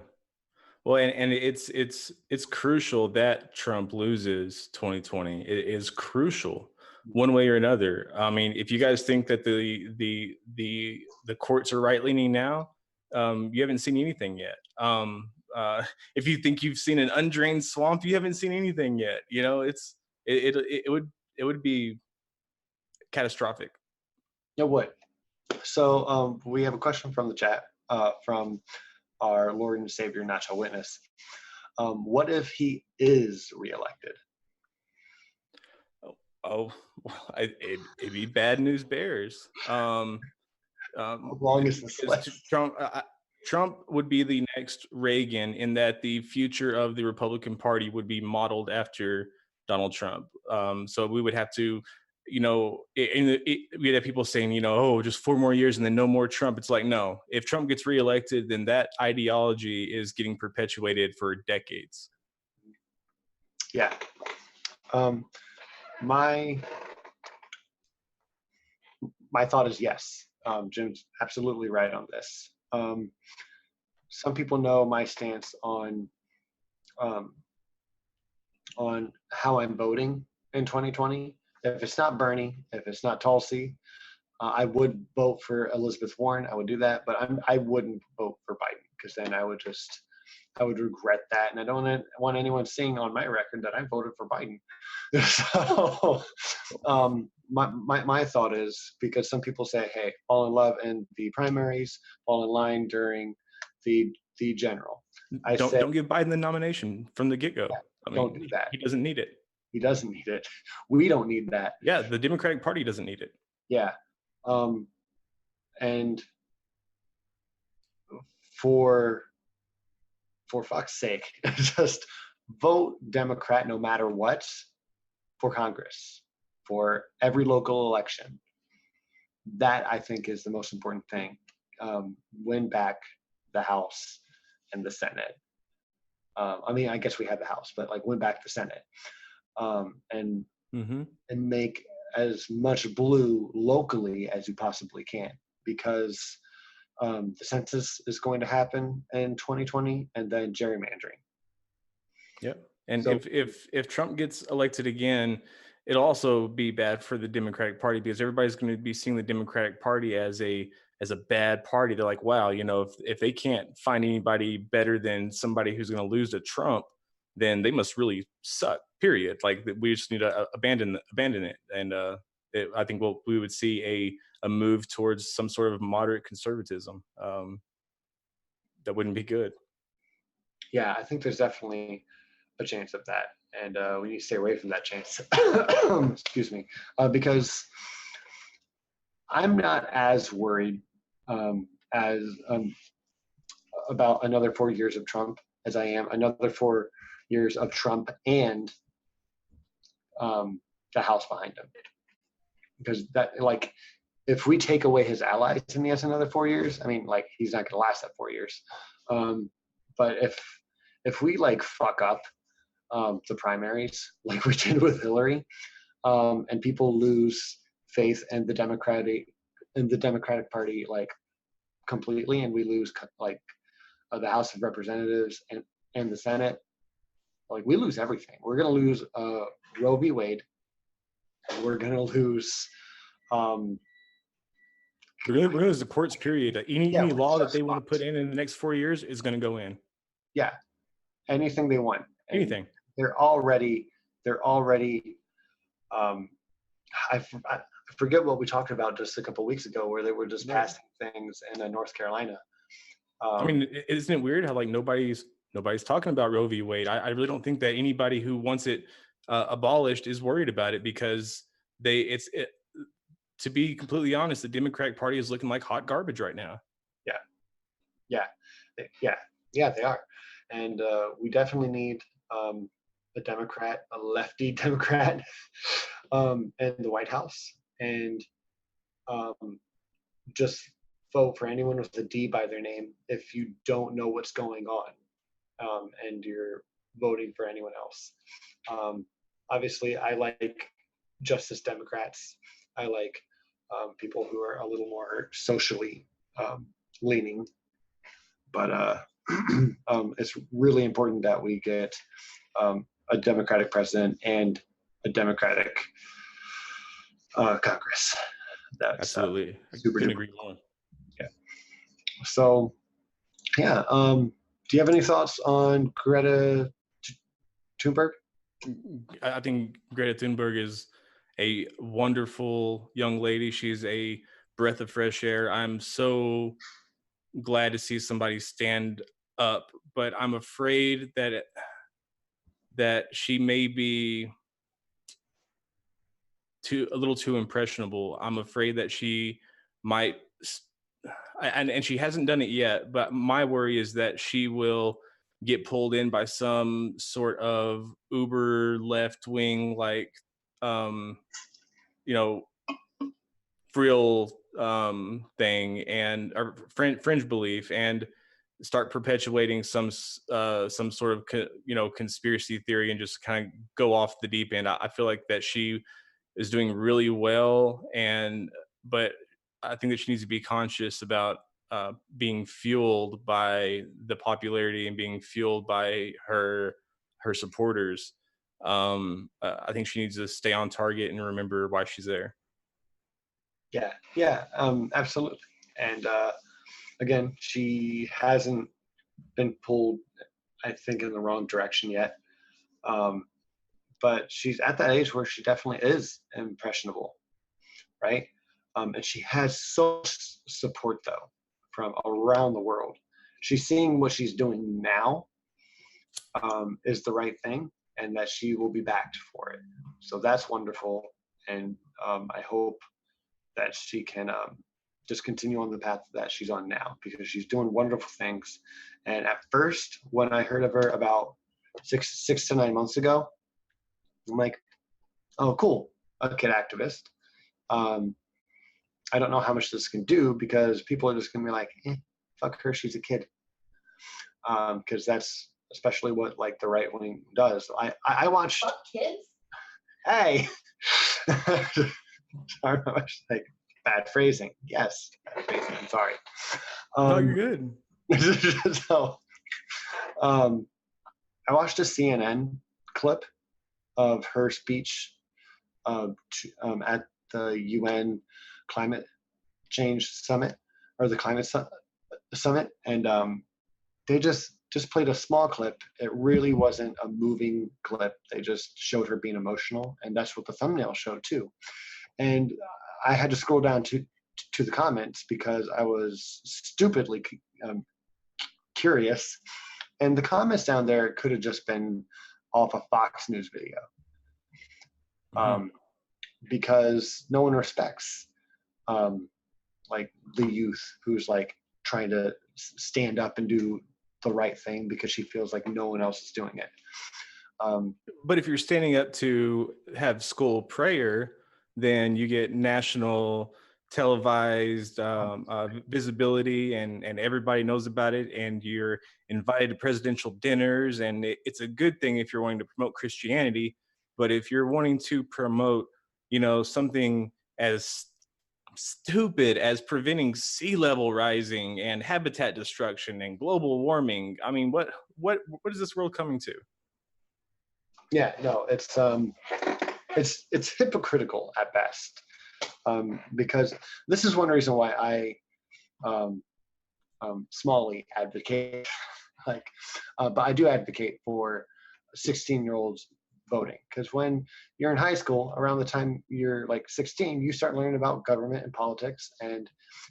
Well, and it's crucial that Trump loses 2020. It is crucial one way or another. I mean, if you guys think that the courts are right leaning now, you haven't seen anything yet. If you think you've seen an undrained swamp, you haven't seen anything yet. You know, it would be catastrophic. It would. So we have a question from the chat from our Lord and Savior, Nacho Witness. What if he is reelected? It'd be bad news bears. How long is this list? Trump would be the next Reagan, in that the future of the Republican Party would be modeled after Donald Trump. So we would have to, you know, we have people saying, you know, oh, just 4 more years and then no more Trump. It's like, no, if Trump gets reelected, then that ideology is getting perpetuated for decades. Yeah. My thought is yes. Jim's absolutely right on this. Some people know my stance on how I'm voting in 2020. If it's not Bernie, if it's not Tulsi, I would vote for Elizabeth Warren. I would do that, but I wouldn't vote for Biden, because then I would regret that, and I don't want anyone seeing on my record that I voted for Biden. So my thought is, because some people say, hey, fall in love in the primaries, fall in line during the general. Don't give Biden the nomination from the get-go. Yeah, I mean, don't do that. He doesn't need it. He doesn't need it. We don't need that. Yeah, the Democratic Party doesn't need it. Yeah. And for fuck's sake, just vote Democrat no matter what for Congress, for every local election. That, I think, is the most important thing. Win back the House and the Senate. I mean, I guess we have the House, but like, win back the Senate, and make as much blue locally as you possibly can, because the census is going to happen in 2020, and then gerrymandering. Yep. And so, if Trump gets elected again, it'll also be bad for the Democratic Party, because everybody's going to be seeing the Democratic Party as a bad party. They're like, wow, you know, if they can't find anybody better than somebody who's going to lose to Trump, then they must really suck, period. Like, we just need to abandon it. And I think we would see a move towards some sort of moderate conservatism. That wouldn't be good. Yeah, I think there's definitely a chance of that, and we need to stay away from that chance. Excuse me, because I'm not as worried as about another 4 years of Trump as I am another 4 years of Trump and the House behind him. Because that, like, if we take away his allies and he has another 4 years, I mean, like, he's not going to last that 4 years. But if we like fuck up the primaries like we did with Hillary, and people lose faith in the Democratic Party like completely, and we lose like the House of Representatives and the Senate, like we lose everything. We're gonna lose Roe v. Wade. We're gonna lose. We're gonna lose the courts. Period. Any law that they want to put in the next 4 years is going to go in. Yeah, anything they want. And anything. They're already. I forget what we talked about just a couple of weeks ago, where they were just passing things in North Carolina. I mean, isn't it weird how like nobody's talking about Roe v. Wade? I really don't think that anybody who wants it abolished is worried about it, because to be completely honest, the Democratic Party is looking like hot garbage right now. Yeah, they are, and we definitely need a Democrat, a lefty Democrat, in the White House, and just vote for anyone with a D by their name if you don't know what's going on, and you're voting for anyone else. Obviously, I like Justice Democrats. I like people who are a little more socially leaning, but it's really important that we get a Democratic president and a Democratic Congress. That's absolutely super couldn't agree more. Yeah. So, yeah. Do you have any thoughts on Greta Thunberg? I think Greta Thunberg is a wonderful young lady. She's a breath of fresh air. I'm so glad to see somebody stand up, but I'm afraid that she may be a little too impressionable. I'm afraid that she might, and she hasn't done it yet, but my worry is that she will get pulled in by some sort of uber left wing, like, frill thing and or fringe belief, and start perpetuating some sort of conspiracy theory and just kind of go off the deep end. I feel like that she is doing really well, but I think that she needs to be conscious about being fueled by the popularity and being fueled by her supporters. I think she needs to stay on target and remember why she's there. Yeah, absolutely. And again, she hasn't been pulled, I think, in the wrong direction yet. But she's at that age where she definitely is impressionable, right? And she has so much support, though, from around the world. She's seeing what she's doing now is the right thing, and that she will be backed for it. So that's wonderful. And I hope that she can just continue on the path that she's on now, because she's doing wonderful things. And at first, when I heard of her about six to 9 months ago, I'm like, oh, cool, a kid activist. I don't know how much this can do, because people are just going to be like, fuck her, she's a kid. Because that's especially what like the right wing does. I watched. Fuck kids? Hey. Sorry, like bad phrasing. Yes, bad phrasing. I'm sorry. No, you're good. So, I watched a CNN clip of her speech at the UN Climate Change Summit, or the Climate Summit, and they just played a small clip. It really wasn't a moving clip. They just showed her being emotional, and that's what the thumbnail showed too. And I had to scroll down to the comments because I was stupidly curious. And the comments down there could have just been off a Fox News video. Because no one respects like the youth who's like trying to stand up and do the right thing because she feels like no one else is doing it. But if you're standing up to have school prayer, then you get national televised visibility, and everybody knows about it, and you're invited to presidential dinners, and it's a good thing if you're wanting to promote Christianity. But if you're wanting to promote, something as stupid as preventing sea level rising and habitat destruction and global warming, I mean, what is this world coming to? Yeah, no, it's hypocritical at best, because this is one reason why I smallly advocate, but I do advocate for 16-year-olds voting, because when you're in high school, around the time you're like 16, you start learning about government and politics, and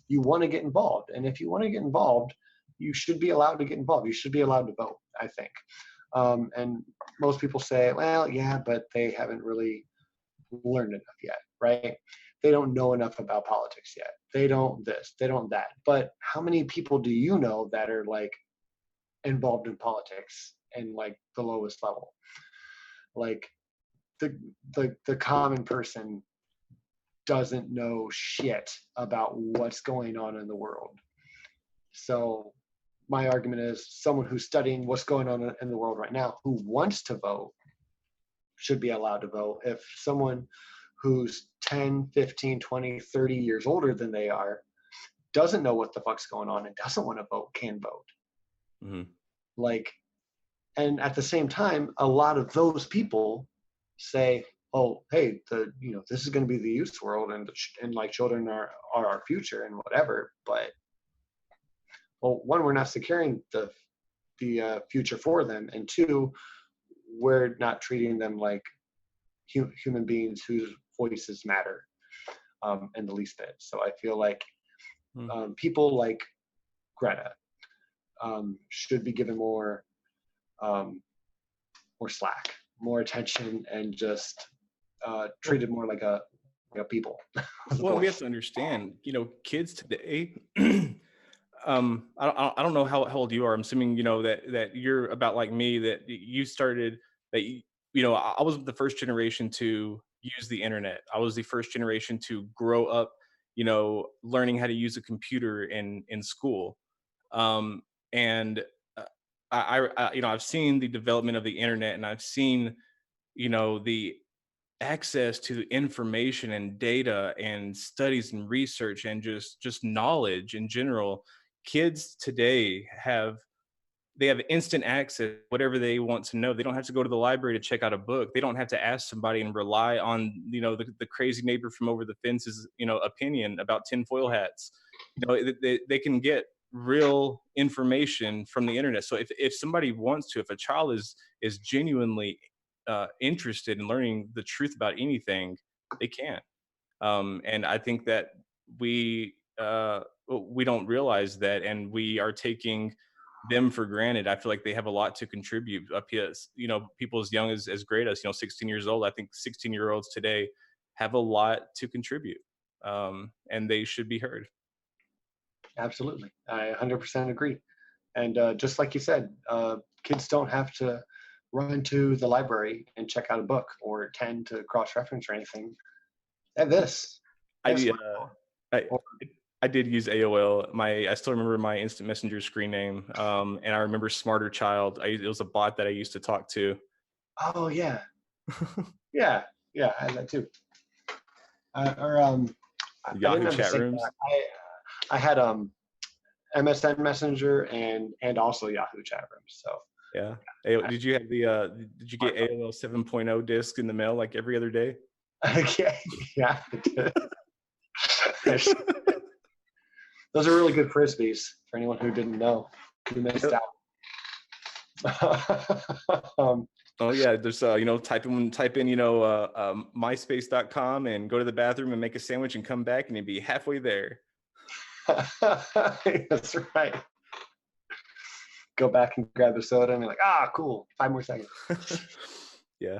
you want to get involved. And if you want to get involved, you should be allowed to get involved. You should be allowed to vote, I think. And most people say, well, yeah, but they haven't really learned enough yet, right? They don't know enough about politics yet. They don't this, they don't that. But how many people do you know that are like involved in politics and like the lowest level? Like the common person doesn't know shit about what's going on in the world. So my argument is someone who's studying what's going on in the world right now, who wants to vote, should be allowed to vote. If someone who's 10, 15, 20, 30 years older than they are, doesn't know what the fuck's going on and doesn't want to vote, can vote. Mm-hmm. And at the same time, a lot of those people say, oh, hey, this is going to be the youth world, and like children are our future and whatever. But well, one, we're not securing the future for them, and two, we're not treating them like human beings whose voices matter in the least bit. So I feel like people like Greta should be given more slack, more attention, and just treated more like a people. Well, we have to understand, kids today. I don't know how old you are. I'm assuming that you're about like me, that you started that I was the first generation to use the internet. I was the first generation to grow up learning how to use a computer in school, and I've seen the development of the internet, and I've seen the access to information and data and studies and research and just knowledge in general. Kids today have instant access to whatever they want to know. They don't have to go to the library to check out a book. They don't have to ask somebody and rely on the crazy neighbor from over the fence's opinion about tinfoil hats. They can get real information from the internet. So if somebody wants to, if a child is genuinely interested in learning the truth about anything, they can. And I think that we don't realize that, and we are taking them for granted. I feel like they have a lot to contribute. Up here, people as young as great as 16 years old. I think 16-year-olds today have a lot to contribute, and they should be heard. Absolutely, I 100% agree. And just like you said, kids don't have to run to the library and check out a book or tend to cross-reference or anything. And this. I did use AOL. I still remember my instant messenger screen name, and I remember Smarter Child. It was a bot that I used to talk to. Oh yeah, yeah, I had that too. Yahoo chat rooms. I had MSN Messenger and also Yahoo chat rooms. So yeah. Did you have did you get AOL 7.0 disc in the mail like every other day? Okay. Yeah, I did. Those are really good frisbees for anyone who didn't know. You missed out. Oh yeah, there's type in myspace.com and go to the bathroom and make a sandwich and come back and you'd be halfway there. That's right. Go back and grab a soda and be like, cool, 5 more seconds. Yeah.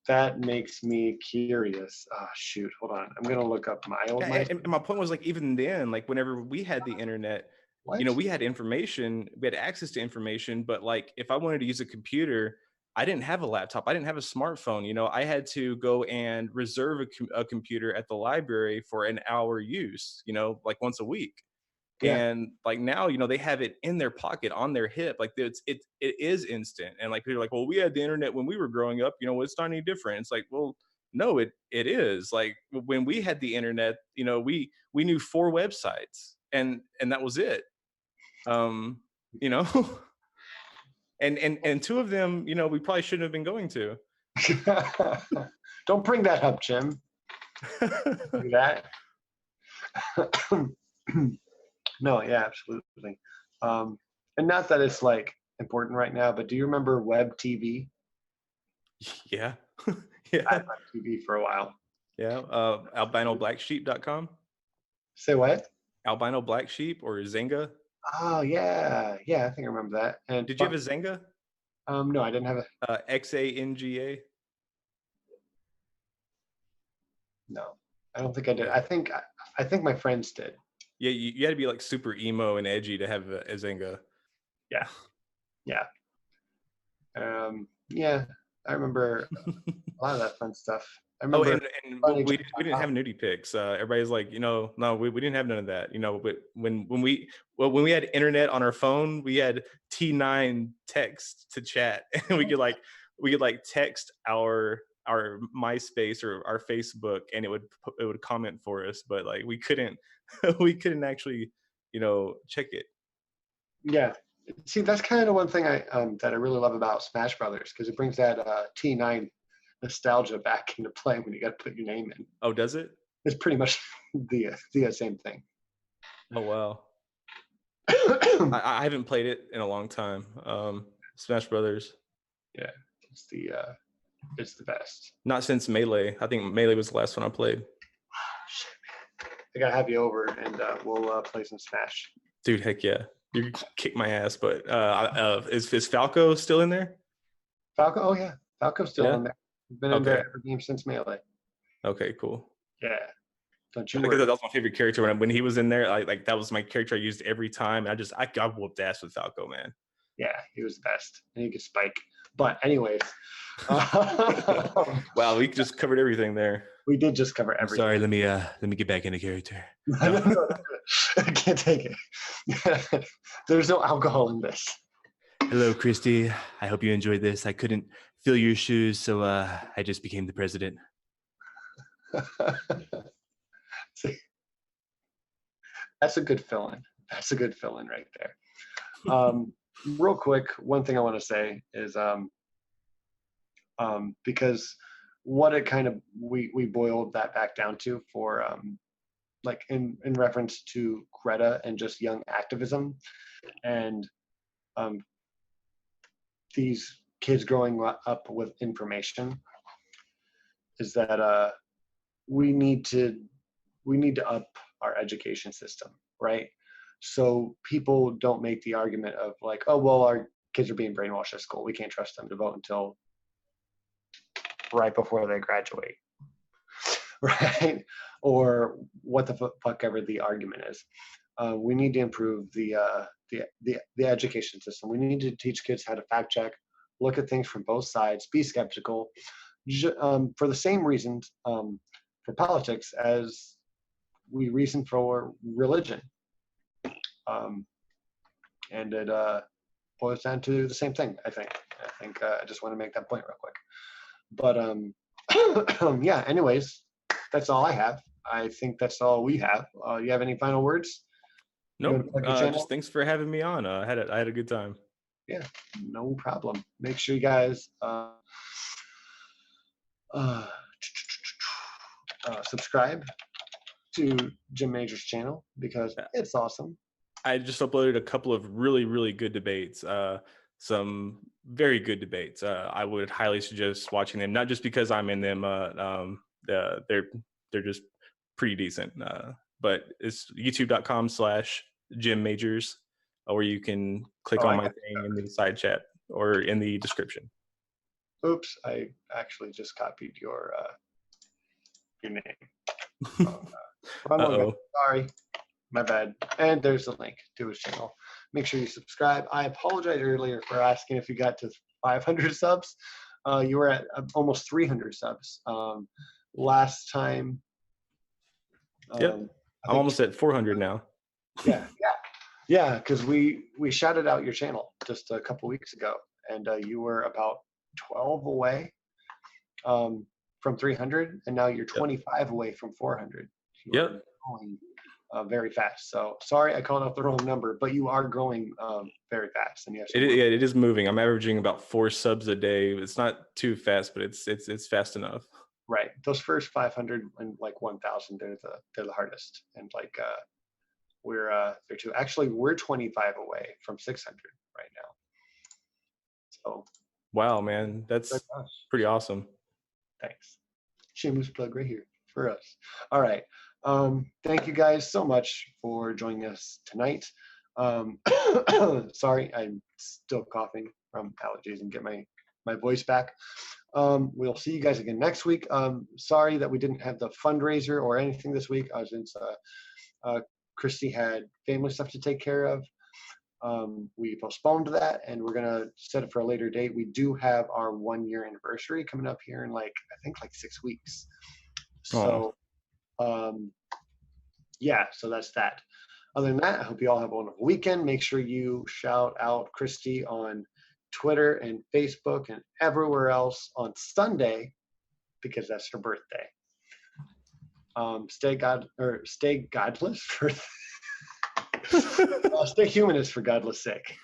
That makes me curious. Shoot, hold on. I'm gonna look up my old. And my point was, like, even then, like whenever we had the internet, What? You know, we had access to information, but like if I wanted to use a computer, I didn't have a laptop. I didn't have a smartphone. You know, I had to go and reserve a computer at the library for an hour use, you know, like once a week. Yeah. And like now, you know, they have it in their pocket on their hip. Like it is instant. And like people are like, well, we had the internet when we were growing up, you know, it's not any different. It's like, well, no, it is. Like when we had the internet, you know, we knew 4 websites and that was it. You know, and 2 of them, you know, we probably shouldn't have been going to. Don't bring that up, Jim. Do that. No, yeah, absolutely. And not that it's like important right now, but do you remember web TV? Yeah. I Yeah. had web TV for a while. Yeah. AlbinoBlackSheep.com. Say what? Albino Black Sheep or Zynga. Oh yeah, yeah, I think I remember that. And Did you have a Zynga? no, I didn't have a. XANGA. No, I don't think I did. I think my friends did. Yeah, you had to be like super emo and edgy to have a Zynga. Yeah. Yeah, I remember a lot of that fun stuff. I Oh, remember. and we didn't have nudie pics. Everybody's like, you know, no, we didn't have none of that. You know, but when we had internet on our phone, we had T9 text to chat, and we could like text our MySpace or our Facebook, and it would comment for us. But like we couldn't actually, you know, check it. Yeah. See, that's kind of one thing that I really love about Smash Brothers, because it brings that T9 nostalgia back into play when you got to put your name in. Oh, does it? It's pretty much the same thing. Oh wow. I haven't played it in a long time. Smash Brothers. Yeah, it's the best. Not since Melee. I think Melee was the last one I played. Shit, man. I gotta have you over, and we'll play some Smash. Dude, heck yeah. You kick my ass, but is Falco still in there? Falco? Oh yeah, Falco's still in there. Been in there every game since Melee. Okay, cool. Yeah. Don't you Because worry. that was my favorite character when he was in there. Like that was my character I used every time. I got whooped ass with Falco, man. Yeah, he was the best, and he could spike. But anyways, wow, we just covered everything there. We did just cover everything. Sorry, let me get back into character. No, I can't take it. There's no alcohol in this. Hello, Christy. I hope you enjoyed this. I couldn't fill your shoes, so I just became the president. See, that's a good fill-in. That's a good fill-in right there. Real quick, one thing I want to say is because what it kind of we boiled that back down to for like in reference to Greta and just young activism and these kids growing up with information is that we need to up our education system, right? So people don't make the argument of like, oh, well, our kids are being brainwashed at school. We can't trust them to vote until right before they graduate, right? Or what the fuck ever the argument is. We need to improve the education system. We need to teach kids how to fact check, look at things from both sides, be skeptical, for the same reasons for politics as we reason for religion. And it boils down to the same thing, I think. I just want to make that point real quick. But yeah, anyways, that's all I have. I think that's all we have. You have any final words? Nope. Just thanks for having me on. I had a good time. Yeah, no problem. Make sure you guys subscribe to Jim Major's channel because it's awesome. I just uploaded a couple of really, really good debates. Some very good debates. I would highly suggest watching them, not just because I'm in them. They're just pretty decent. But it's youtube.com/Jim Majors, or you can click on my thing in the side chat or in the description. Oops, I actually just copied your name. Uh-oh. Sorry. My bad. And there's a link to his channel. Make sure you subscribe. I apologize earlier for asking if you got to 500 subs. You were at almost 300 subs last time. Yep. I'm almost at 400 now. Yeah, because we shouted out your channel just a couple weeks ago, and you were about 12 away from 300, and now you're 25 away from 400. You are going very fast. So sorry, I called out the wrong number, but you are growing very fast, and it is moving. I'm averaging about 4 subs a day. It's not too fast, but it's fast enough. Right. Those first 500 and like 1,000, they're the hardest, and like they're two. Actually, we're 25 away from 600 right now. So. Wow, man, that's pretty awesome. Thanks. Shameless plug right here for us. All right. Thank you guys so much for joining us tonight. Sorry, I'm still coughing from allergies and get my voice back. We'll see you guys again next week. Sorry that we didn't have the fundraiser or anything this week, since Christy had family stuff to take care of. We postponed that, and we're gonna set it for a later date. We do have our 1-year anniversary coming up here in I think 6 weeks. So yeah, so that's that. Other than that, I hope you all have a wonderful weekend. Make sure you shout out Christy on Twitter and Facebook and everywhere else on Sunday, because that's her birthday. Stay godless for stay humanist for godless sake.